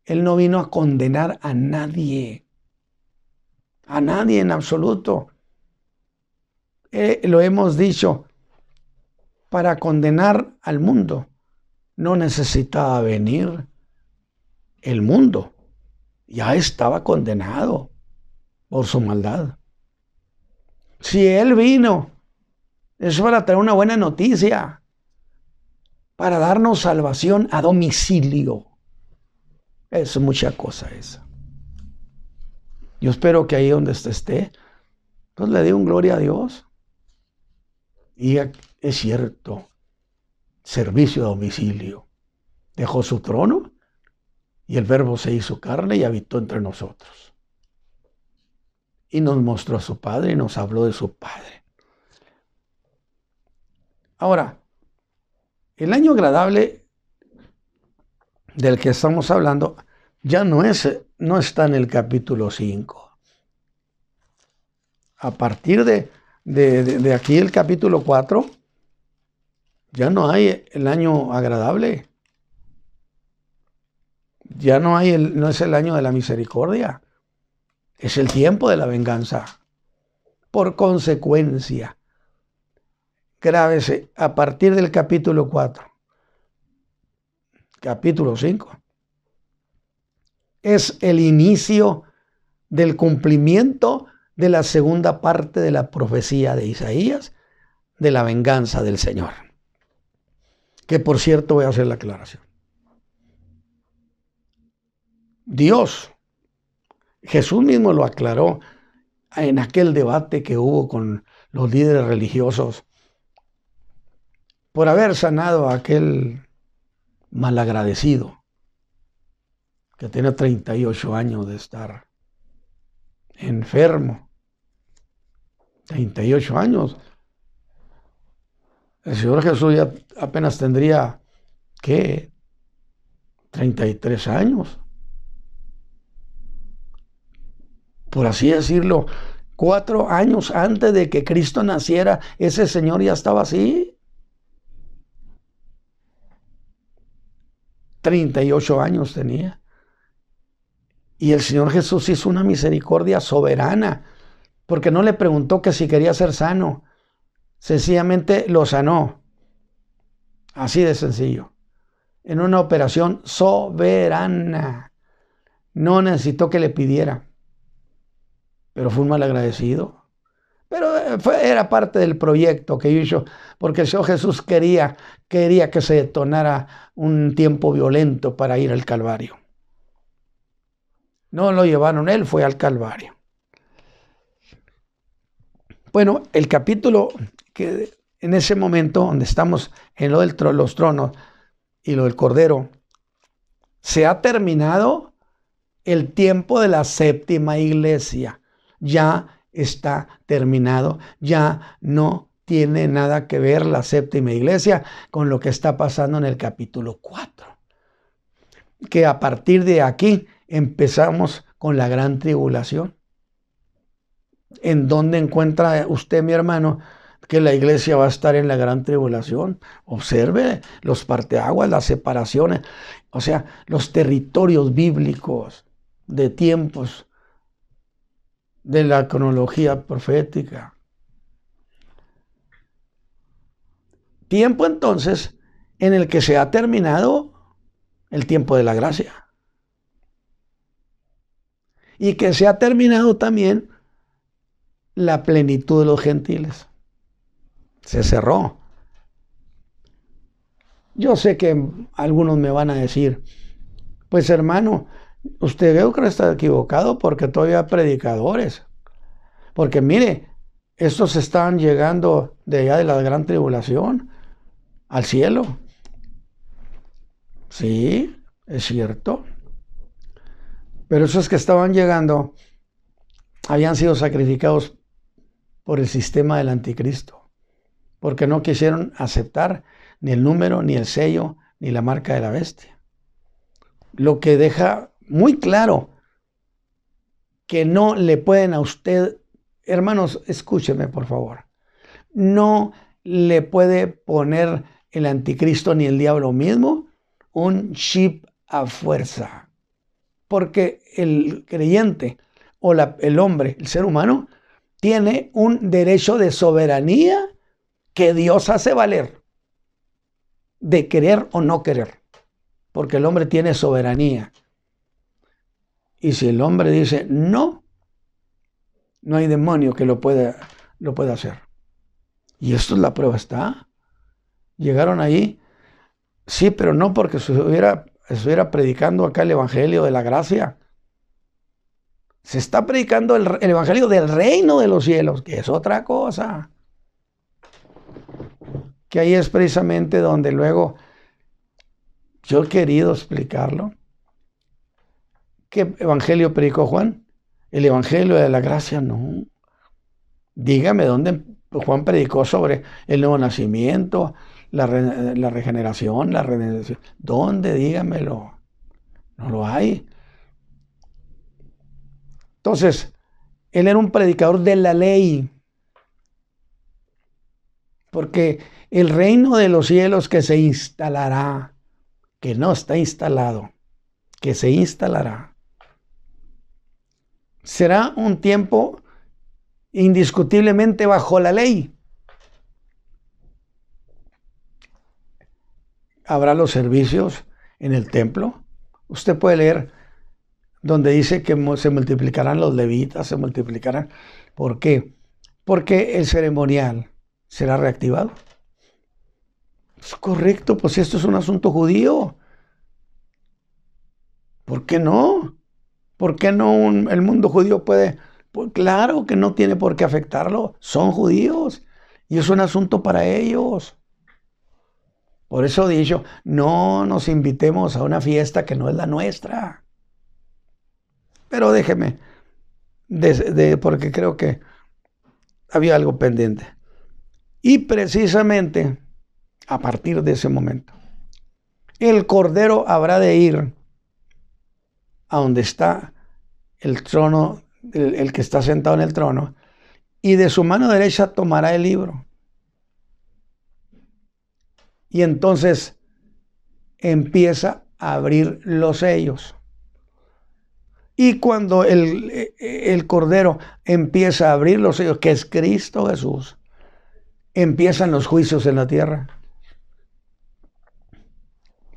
Él no vino a condenar a nadie en absoluto. Lo hemos dicho, para condenar al mundo no necesitaba venir el mundo. Ya estaba condenado por su maldad. Si Él vino, es para traer una buena noticia, para darnos salvación a domicilio. Es mucha cosa esa. Yo espero que ahí donde usted esté, pues le dé un gloria a Dios. Y es cierto, servicio a domicilio. Dejó su trono y el Verbo se hizo carne y habitó entre nosotros. Y nos mostró a su Padre y nos habló de su Padre. Ahora, el año agradable del que estamos hablando ya no está en el capítulo 5. A partir de aquí el capítulo 4, ya no hay el año agradable. Ya no es el año de la misericordia. Es el tiempo de la venganza. Por consecuencia, grábese, a partir del capítulo 4, capítulo 5, es el inicio del cumplimiento de la segunda parte de la profecía de Isaías, de la venganza del Señor. Que por cierto voy a hacer la aclaración. Dios, Jesús mismo lo aclaró en aquel debate que hubo con los líderes religiosos por haber sanado a aquel malagradecido que tenía 38 años de estar enfermo. 38 años. El Señor Jesús ya apenas tendría, ¿qué? 33 años. Por así decirlo, 4 años antes de que Cristo naciera, ese señor ya estaba así. 38 años tenía. Y el Señor Jesús hizo una misericordia soberana, porque no le preguntó que si quería ser sano. Sencillamente lo sanó. Así de sencillo. En una operación soberana. No necesitó que le pidiera. Pero fue un malagradecido. Pero era parte del proyecto que hizo, porque el Señor Jesús quería que se detonara un tiempo violento para ir al Calvario. No lo llevaron, él fue al Calvario. Bueno, el capítulo que en ese momento, donde estamos en lo de los tronos y lo del Cordero, se ha terminado el tiempo de la séptima iglesia. Ya está terminado, ya no tiene nada que ver la séptima iglesia con lo que está pasando en el capítulo 4. Que a partir de aquí empezamos con la gran tribulación. ¿En dónde encuentra usted, mi hermano, que la iglesia va a estar en la gran tribulación? Observe los parteaguas, las separaciones, o sea, los territorios bíblicos de tiempos de la cronología profética. Tiempo entonces en el que se ha terminado el tiempo de la gracia. Y que se ha terminado también la plenitud de los gentiles. Se cerró. Yo sé que algunos me van a decir, pues hermano, usted creo que está equivocado porque todavía hay predicadores. Porque mire, estos están llegando de allá de la gran tribulación al cielo. Sí, es cierto. Pero esos que estaban llegando habían sido sacrificados por el sistema del anticristo, porque no quisieron aceptar ni el número, ni el sello, ni la marca de la bestia. Lo que deja muy claro que no le pueden a usted, hermanos, escúcheme por favor, no le puede poner el anticristo ni el diablo mismo un chip a fuerza. Porque el creyente o el hombre, el ser humano, tiene un derecho de soberanía que Dios hace valer, de querer o no querer, porque el hombre tiene soberanía. Y si el hombre dice no, no hay demonio que lo pueda hacer. Y esto es la prueba, está. Llegaron ahí, sí, pero no porque estuviera predicando acá el evangelio de la gracia. Se está predicando el evangelio del reino de los cielos, que es otra cosa. Que ahí es precisamente donde luego yo he querido explicarlo. ¿Qué evangelio predicó Juan? El evangelio de la gracia, no. Dígame dónde Juan predicó sobre el nuevo nacimiento, la regeneración, la redención. ¿Dónde? Dígamelo. No lo hay. Entonces, él era un predicador de la ley. Porque el reino de los cielos que se instalará, que no está instalado, que se instalará, será un tiempo indiscutiblemente bajo la ley. Habrá los servicios en el templo. Usted puede leer donde dice que se multiplicarán los levitas, se multiplicarán. ¿Por qué? Porque el ceremonial, será reactivado. Es correcto, pues esto es un asunto judío. ¿Por qué no? ¿Por qué no el mundo judío puede? Pues claro que no tiene por qué afectarlo. Son judíos y es un asunto para ellos. Por eso he dicho, no nos invitemos a una fiesta que no es la nuestra. Pero déjeme, porque creo que había algo pendiente. Y precisamente a partir de ese momento, el Cordero habrá de ir a donde está el trono, el que está sentado en el trono, y de su mano derecha tomará el libro. Y entonces empieza a abrir los sellos. Y cuando el Cordero empieza a abrir los sellos, que es Cristo Jesús, empiezan los juicios en la tierra.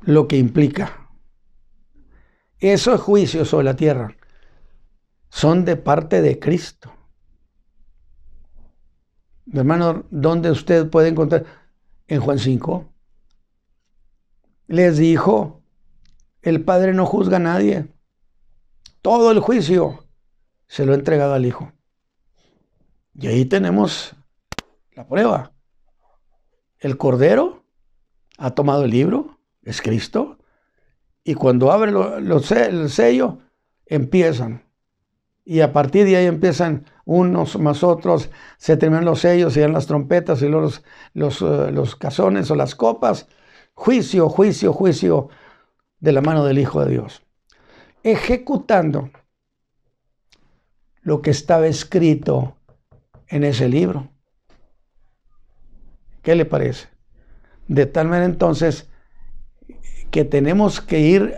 Lo que implica esos juicios sobre la tierra son de parte de Cristo. Mi hermano, ¿dónde usted puede encontrar? En Juan 5. Les dijo, el Padre no juzga a nadie. Todo el juicio se lo ha entregado al Hijo. Y ahí tenemos la prueba. El Cordero ha tomado el libro, es Cristo, y cuando abre el sello, empiezan. Y a partir de ahí empiezan unos más otros, se terminan los sellos, y dan las trompetas y los cazones o las copas. Juicio, juicio, juicio de la mano del Hijo de Dios. Ejecutando lo que estaba escrito en ese libro. ¿Qué le parece? De tal manera entonces que tenemos que ir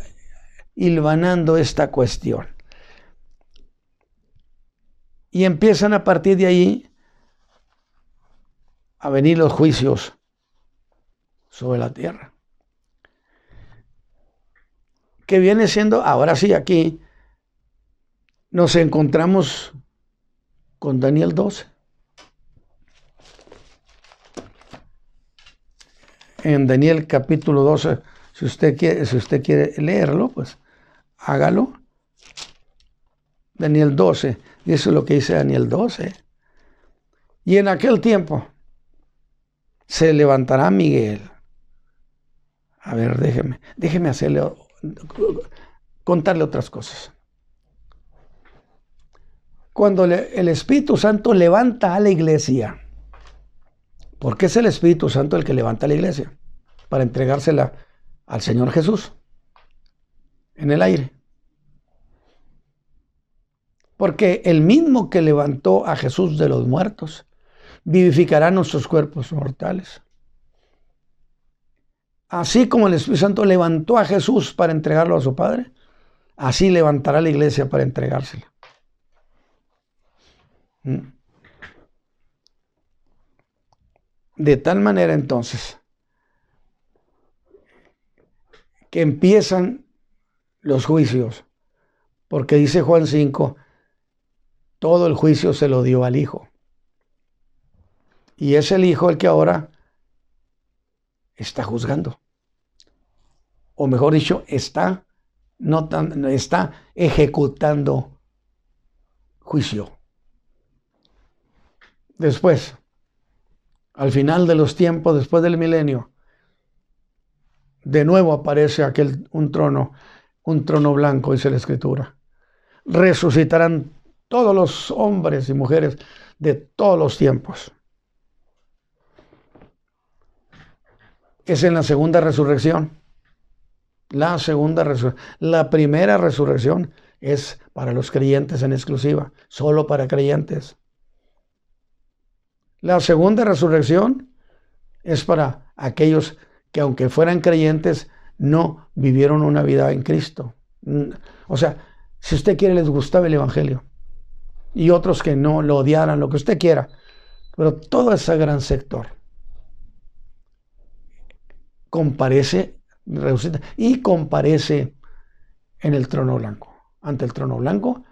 hilvanando esta cuestión. Y empiezan a partir de ahí a venir los juicios sobre la tierra. Que viene siendo, ahora sí, aquí nos encontramos con Daniel 12. En Daniel capítulo 12, si usted quiere leerlo, pues hágalo. Daniel 12, y eso es lo que dice Daniel 12. Y en aquel tiempo se levantará Miguel. A ver, déjeme contarle otras cosas. Cuando el Espíritu Santo levanta a la iglesia, ¿por qué es el Espíritu Santo el que levanta a la iglesia? Para entregársela al Señor Jesús en el aire. Porque el mismo que levantó a Jesús de los muertos vivificará nuestros cuerpos mortales. Así como el Espíritu Santo levantó a Jesús para entregarlo a su Padre, así levantará la iglesia para entregársela. De tal manera entonces que empiezan los juicios, porque dice Juan 5, todo el juicio se lo dio al Hijo. Y es el Hijo el que ahora está juzgando. O mejor dicho, está ejecutando juicio. Después, al final de los tiempos, después del milenio, de nuevo aparece un trono blanco, dice la Escritura. Resucitarán todos los hombres y mujeres de todos los tiempos. Es en la segunda resurrección. La primera resurrección es para los creyentes en exclusiva, solo para creyentes. La segunda resurrección es para aquellos que, aunque fueran creyentes, no vivieron una vida en Cristo. O sea, si usted quiere, les gustaba el Evangelio, y otros que no, lo odiaran, lo que usted quiera, pero todo ese gran sector comparece, resucita y comparece en el trono blanco, ante el trono blanco.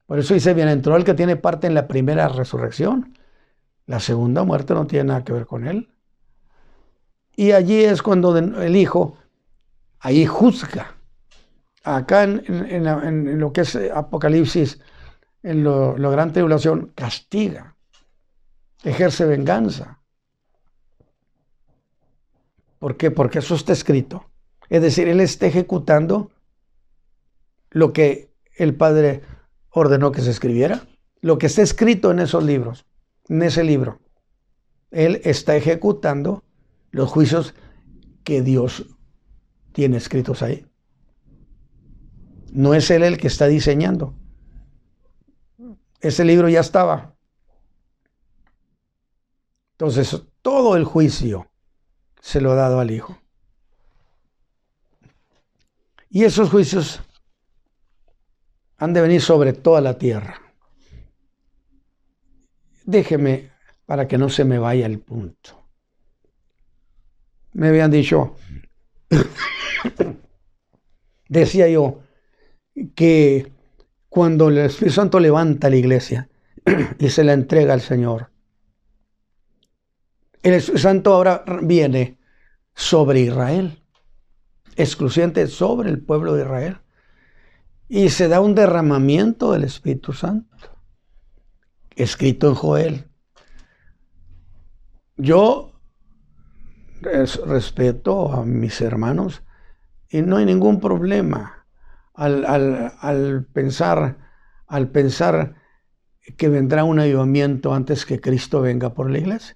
Por eso dice, bienaventurado el que tiene parte en la primera resurrección. La segunda muerte no tiene nada que ver con él. Y allí es cuando el Hijo, ahí juzga. Acá en lo que es Apocalipsis, en la gran tribulación, castiga, ejerce venganza. ¿Por qué? Porque eso está escrito. Es decir, Él está ejecutando lo que el Padre ordenó que se escribiera, lo que está escrito en esos libros, en ese libro. Él está ejecutando los juicios que Dios tiene escritos ahí. No es Él el que está diseñando. Ese libro ya estaba. Entonces, todo el juicio se lo ha dado al Hijo. Y esos juicios han de venir sobre toda la tierra. Déjeme, para que no se me vaya el punto. Me habían dicho, decía yo, que cuando el Espíritu Santo levanta la iglesia y se la entrega al Señor, el Espíritu Santo ahora viene sobre Israel, exclusivamente sobre el pueblo de Israel, y se da un derramamiento del Espíritu Santo, escrito en Joel. Yo respeto a mis hermanos y no hay ningún problema al pensar que vendrá un avivamiento antes que Cristo venga por la iglesia.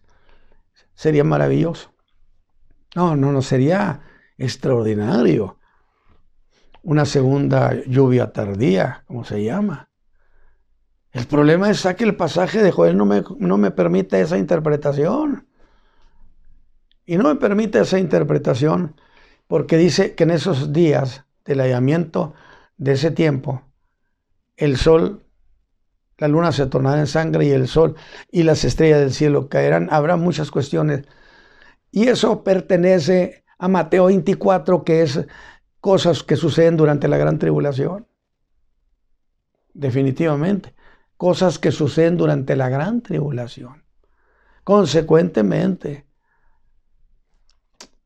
Sería maravilloso. No, sería extraordinario. Una segunda lluvia tardía, como se llama. El problema es que el pasaje de Joel no me permite esa interpretación. Y no me permite esa interpretación porque dice que en esos días del allanamiento de ese tiempo, el sol, la luna se tornará en sangre y el sol y las estrellas del cielo caerán. Habrá muchas cuestiones. Y eso pertenece a Mateo 24, que es cosas que suceden durante la gran tribulación. Definitivamente. Cosas que suceden durante la gran tribulación. Consecuentemente,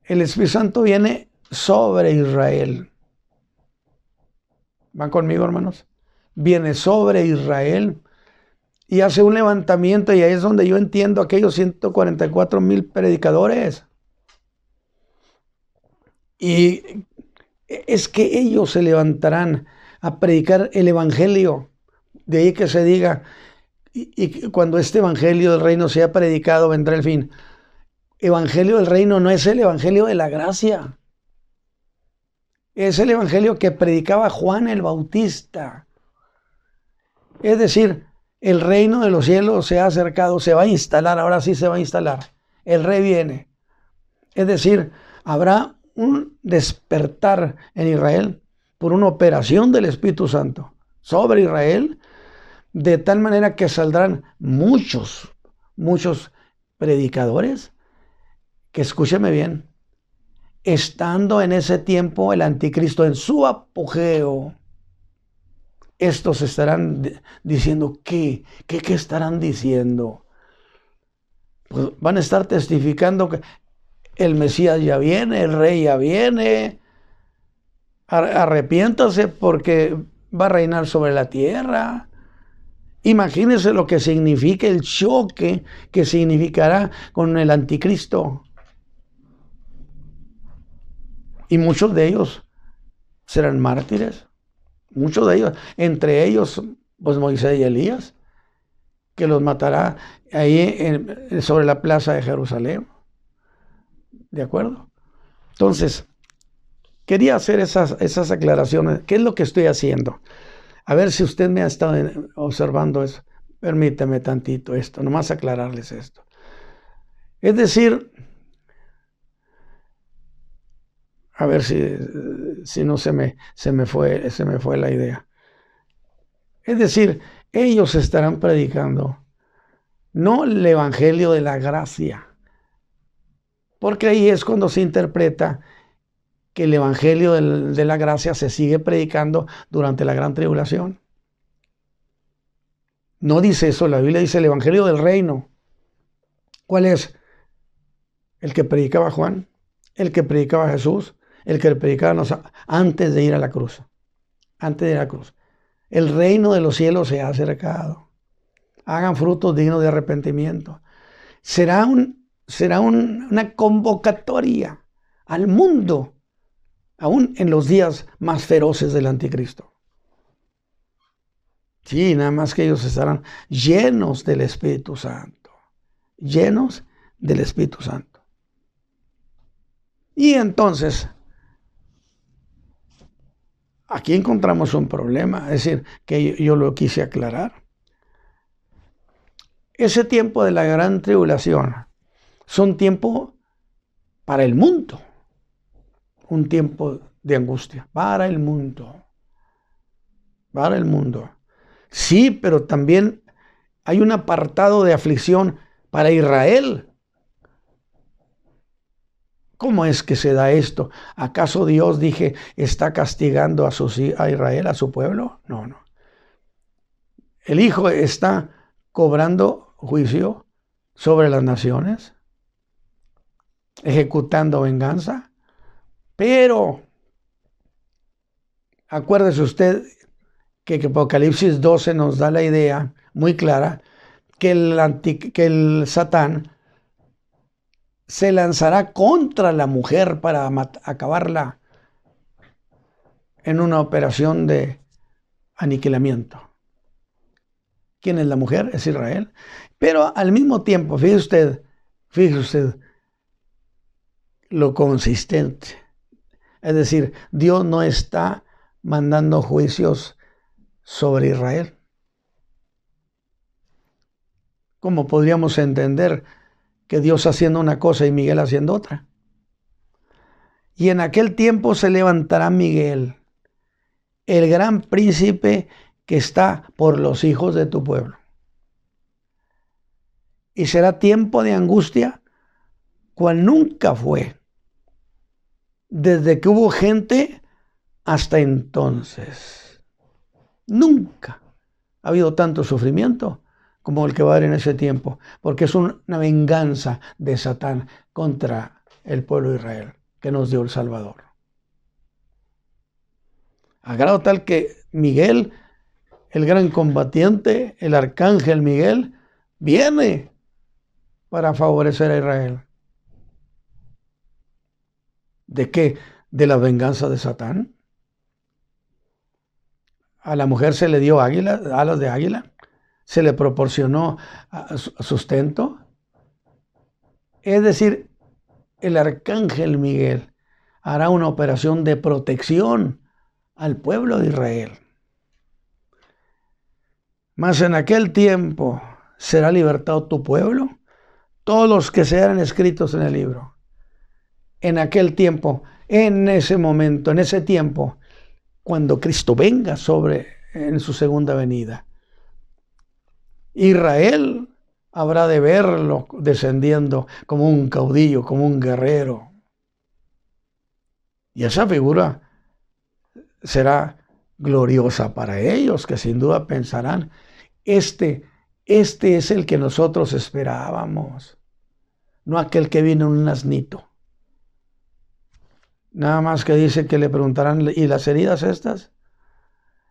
el Espíritu Santo viene sobre Israel. ¿Van conmigo, hermanos? Viene sobre Israel y hace un levantamiento, y ahí es donde yo entiendo aquellos 144,000 predicadores. Y es que ellos se levantarán a predicar el evangelio. De ahí que se diga, y cuando este evangelio del reino sea predicado, vendrá el fin. Evangelio del reino no es el evangelio de la gracia. Es el evangelio que predicaba Juan el Bautista. Es decir, el reino de los cielos se ha acercado, se va a instalar, ahora sí se va a instalar. El rey viene. Es decir, habrá un despertar en Israel por una operación del Espíritu Santo sobre Israel, de tal manera que saldrán muchos predicadores que, escúcheme bien, estando en ese tiempo el anticristo en su apogeo, estos estarán diciendo, ¿qué estarán diciendo? Pues van a estar testificando que el Mesías ya viene, el Rey ya viene, arrepiéntase porque va a reinar sobre la tierra. Imagínense lo que significa el choque que significará con el anticristo. Y muchos de ellos serán mártires. Muchos de ellos, entre ellos, pues Moisés y Elías, que los matará ahí sobre la plaza de Jerusalén. ¿De acuerdo? Entonces, quería hacer esas aclaraciones. ¿Qué es lo que estoy haciendo? A ver si usted me ha estado observando eso. Permítame tantito esto, nomás aclararles esto. Es decir, a ver si no se me fue la idea. Es decir, ellos estarán predicando no el evangelio de la gracia, porque ahí es cuando se interpreta que el evangelio de la gracia se sigue predicando durante la gran tribulación. No dice eso, la Biblia dice el evangelio del reino. ¿Cuál es? El que predicaba Juan, el que predicaba Jesús, el que predicaba antes de ir a la cruz. Antes de ir a la cruz. El reino de los cielos se ha acercado. Hagan frutos dignos de arrepentimiento. Será una convocatoria al mundo, aún en los días más feroces del anticristo. Sí, nada más que ellos estarán llenos del Espíritu Santo. Llenos del Espíritu Santo. Y entonces, aquí encontramos un problema, es decir, que yo lo quise aclarar. Ese tiempo de la gran tribulación son tiempo para el mundo, un tiempo de angustia para el mundo, para el mundo. Sí, pero también hay un apartado de aflicción para Israel. ¿Cómo es que se da esto? ¿Acaso Dios, está castigando a Israel, a su pueblo? No, no. El Hijo está cobrando juicio sobre las naciones, ejecutando venganza, pero acuérdese usted que Apocalipsis 12 nos da la idea muy clara que el Satán se lanzará contra la mujer para acabarla en una operación de aniquilamiento. ¿Quién es la mujer? Es Israel. Pero al mismo tiempo, fíjese usted lo consistente. Es decir, Dios no está mandando juicios sobre Israel. ¿Cómo podríamos entender que Dios haciendo una cosa y Miguel haciendo otra? Y en aquel tiempo se levantará Miguel, el gran príncipe que está por los hijos de tu pueblo. Y será tiempo de angustia cual nunca fue, desde que hubo gente hasta entonces. Nunca ha habido tanto sufrimiento como el que va a haber en ese tiempo, porque es una venganza de Satán contra el pueblo de Israel que nos dio el Salvador. A grado tal que Miguel, el gran combatiente, el arcángel Miguel, viene para favorecer a Israel. ¿De qué? ¿De la venganza de Satán? A la mujer se le dio alas de águila, se le proporcionó sustento. Es decir, el arcángel Miguel hará una operación de protección al pueblo de Israel. Mas en aquel tiempo será libertado tu pueblo, todos los que sean escritos en el libro. En aquel tiempo, en ese momento, en ese tiempo, cuando Cristo venga en su segunda venida, Israel habrá de verlo descendiendo como un caudillo, como un guerrero. Y esa figura será gloriosa para ellos, que sin duda pensarán, este es el que nosotros esperábamos, no aquel que vino en un asnito. Nada más que dice que le preguntarán, ¿y las heridas estas?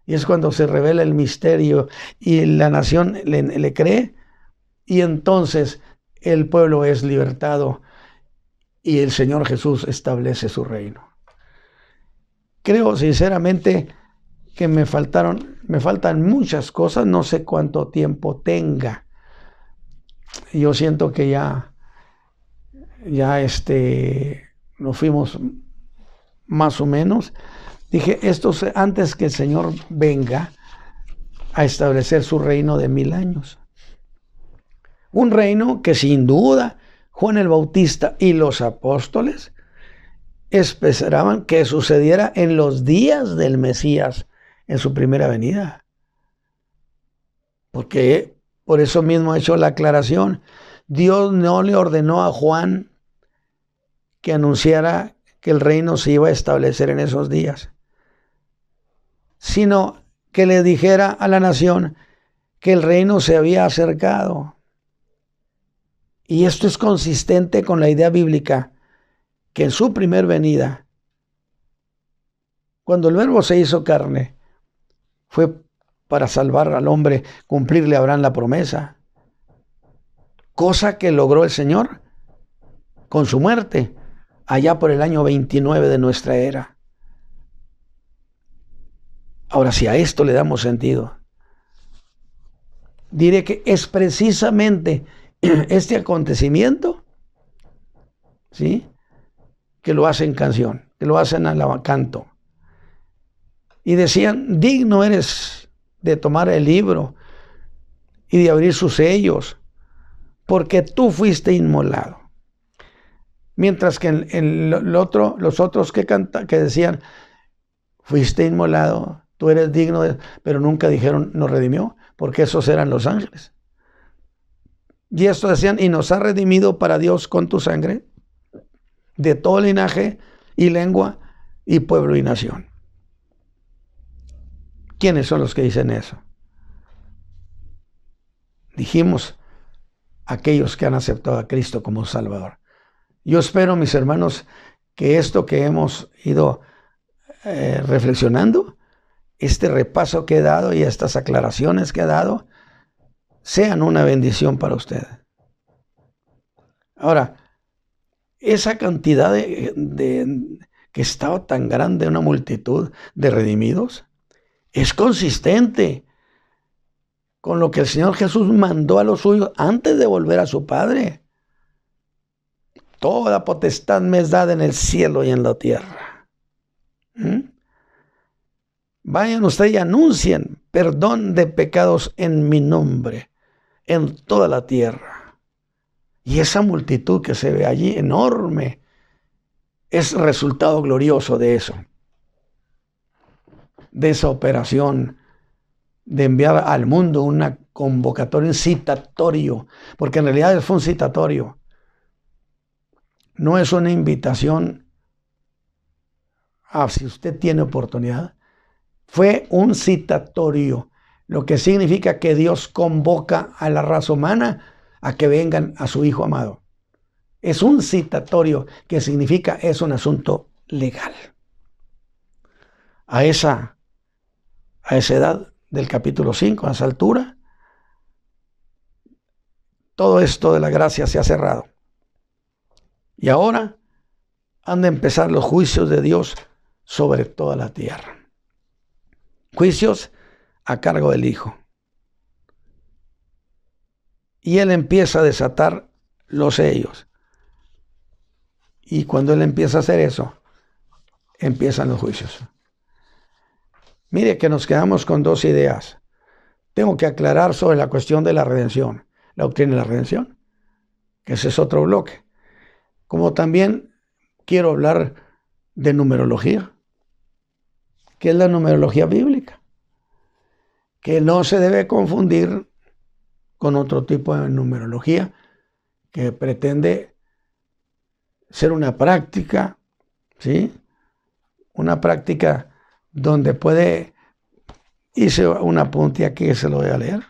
Y es cuando se revela el misterio y la nación le cree, y entonces el pueblo es libertado y el Señor Jesús establece su reino. Creo sinceramente que me faltan muchas cosas, no sé cuánto tiempo tenga. Yo siento que ya nos fuimos más o menos. Dije, antes que el Señor venga a establecer su reino de 1000 años. Un reino que sin duda Juan el Bautista y los apóstoles esperaban que sucediera en los días del Mesías, en su primera venida. Porque por eso mismo he hecho la aclaración. Dios no le ordenó a Juan que anunciara que el reino se iba a establecer en esos días, sino que le dijera a la nación que el reino se había acercado Y esto es consistente con la idea bíblica que en su primer venida, cuando el Verbo se hizo carne, fue para salvar al hombre, cumplirle a Abraham la promesa, cosa que logró el Señor con su muerte allá por el año 29 de nuestra era. Ahora, si a esto le damos sentido, diré que es precisamente este acontecimiento, ¿sí?, que lo hacen canción, que lo hacen canto. Y decían, digno eres de tomar el libro y de abrir sus sellos, porque tú fuiste inmolado. Mientras que los otros que decían, fuiste inmolado, tú eres digno pero nunca dijeron, nos redimió, porque esos eran los ángeles. Y esto decían, y nos ha redimido para Dios con tu sangre, de todo linaje y lengua y pueblo y nación. ¿Quiénes son los que dicen eso? Dijimos, aquellos que han aceptado a Cristo como Salvador. Yo espero, mis hermanos, que esto que hemos ido reflexionando, este repaso que he dado y estas aclaraciones que he dado, sean una bendición para usted. Ahora, esa cantidad que estaba tan grande, una multitud de redimidos, es consistente con lo que el Señor Jesús mandó a los suyos antes de volver a su Padre. Toda potestad me es dada en el cielo y en la tierra. Vayan ustedes y anuncien perdón de pecados en mi nombre, en toda la tierra. Y esa multitud que se ve allí, enorme, es resultado glorioso de eso. De esa operación de enviar al mundo una convocatoria, un citatorio, porque en realidad fue un citatorio. No es una invitación a si usted tiene oportunidad. Fue un citatorio, lo que significa que Dios convoca a la raza humana a que vengan a su Hijo amado. Es un citatorio, que significa es un asunto legal. A esa edad del capítulo 5, a esa altura, todo esto de la gracia se ha cerrado. Y ahora han de empezar los juicios de Dios sobre toda la tierra. Juicios a cargo del Hijo. Y Él empieza a desatar los sellos. Y cuando Él empieza a hacer eso, empiezan los juicios. Mire que nos quedamos con dos ideas. Tengo que aclarar sobre la cuestión de la redención, la doctrina de la redención, que ese es otro bloque. Como también quiero hablar de numerología, que es la numerología bíblica, que no se debe confundir con otro tipo de numerología que pretende ser una práctica, ¿sí? Una práctica donde puede irse un apunte aquí que se lo voy a leer,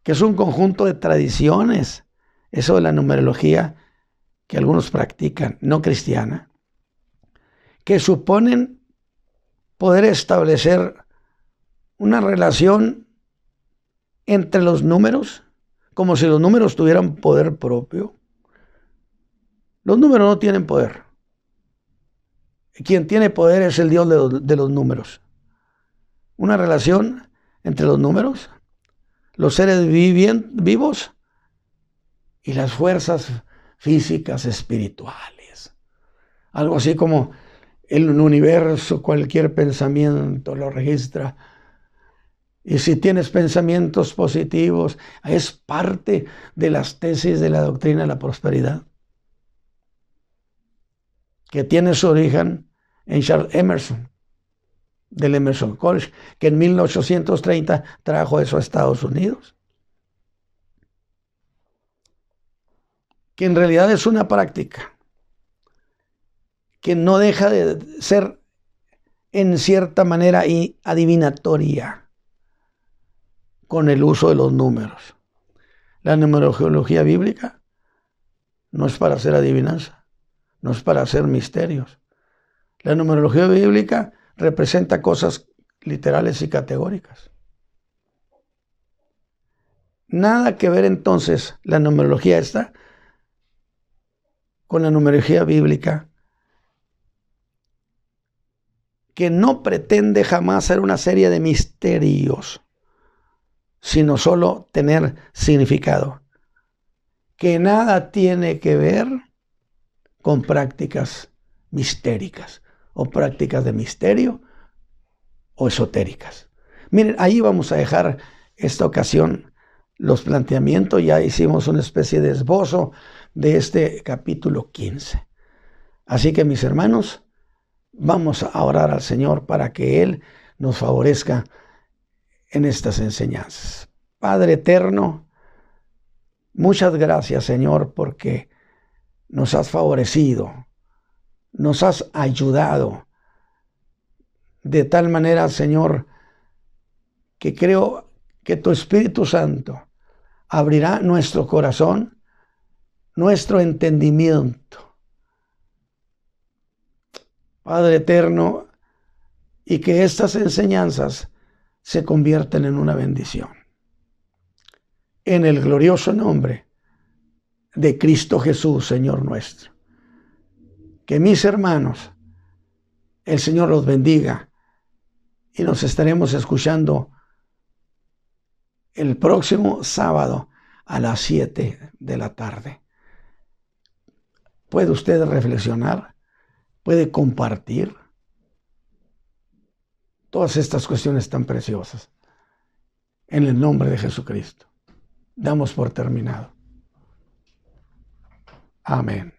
que es un conjunto de tradiciones, eso de la numerología que algunos practican, no cristiana, que suponen poder establecer una relación entre los números, como si los números tuvieran poder propio. Los números no tienen poder. Quien tiene poder es el Dios de los números. Una relación entre los números, los seres vivos y las fuerzas físicas espirituales. Algo así como el universo, cualquier pensamiento lo registra. Y si tienes pensamientos positivos, es parte de las tesis de la doctrina de la prosperidad, que tiene su origen en Charles Emerson, del Emerson College, que en 1830 trajo eso a Estados Unidos. Que en realidad es una práctica que no deja de ser en cierta manera adivinatoria con el uso de los números. La numerología bíblica no es para hacer adivinanza, no es para hacer misterios. La numerología bíblica representa cosas literales y categóricas. Nada que ver entonces la numerología esta con la numerología bíblica, que no pretende jamás ser una serie de misterios, sino solo tener significado, que nada tiene que ver con prácticas mistéricas o prácticas de misterio o esotéricas. Miren, ahí vamos a dejar esta ocasión los planteamientos. Ya hicimos una especie de esbozo de este capítulo 15. Así que, mis hermanos, vamos a orar al Señor para que Él nos favorezca en estas enseñanzas. Padre eterno, muchas gracias, Señor, porque nos has favorecido, nos has ayudado de tal manera, Señor, que creo que tu Espíritu Santo abrirá nuestro corazón, nuestro entendimiento, Padre eterno, y que estas enseñanzas se convierten en una bendición. En el glorioso nombre de Cristo Jesús, Señor nuestro. Que mis hermanos, el Señor los bendiga y nos estaremos escuchando el próximo sábado a las 7 de la tarde. ¿Puede usted reflexionar? ¿Puede compartir? Todas estas cuestiones tan preciosas. En el nombre de Jesucristo. Damos por terminado. Amén.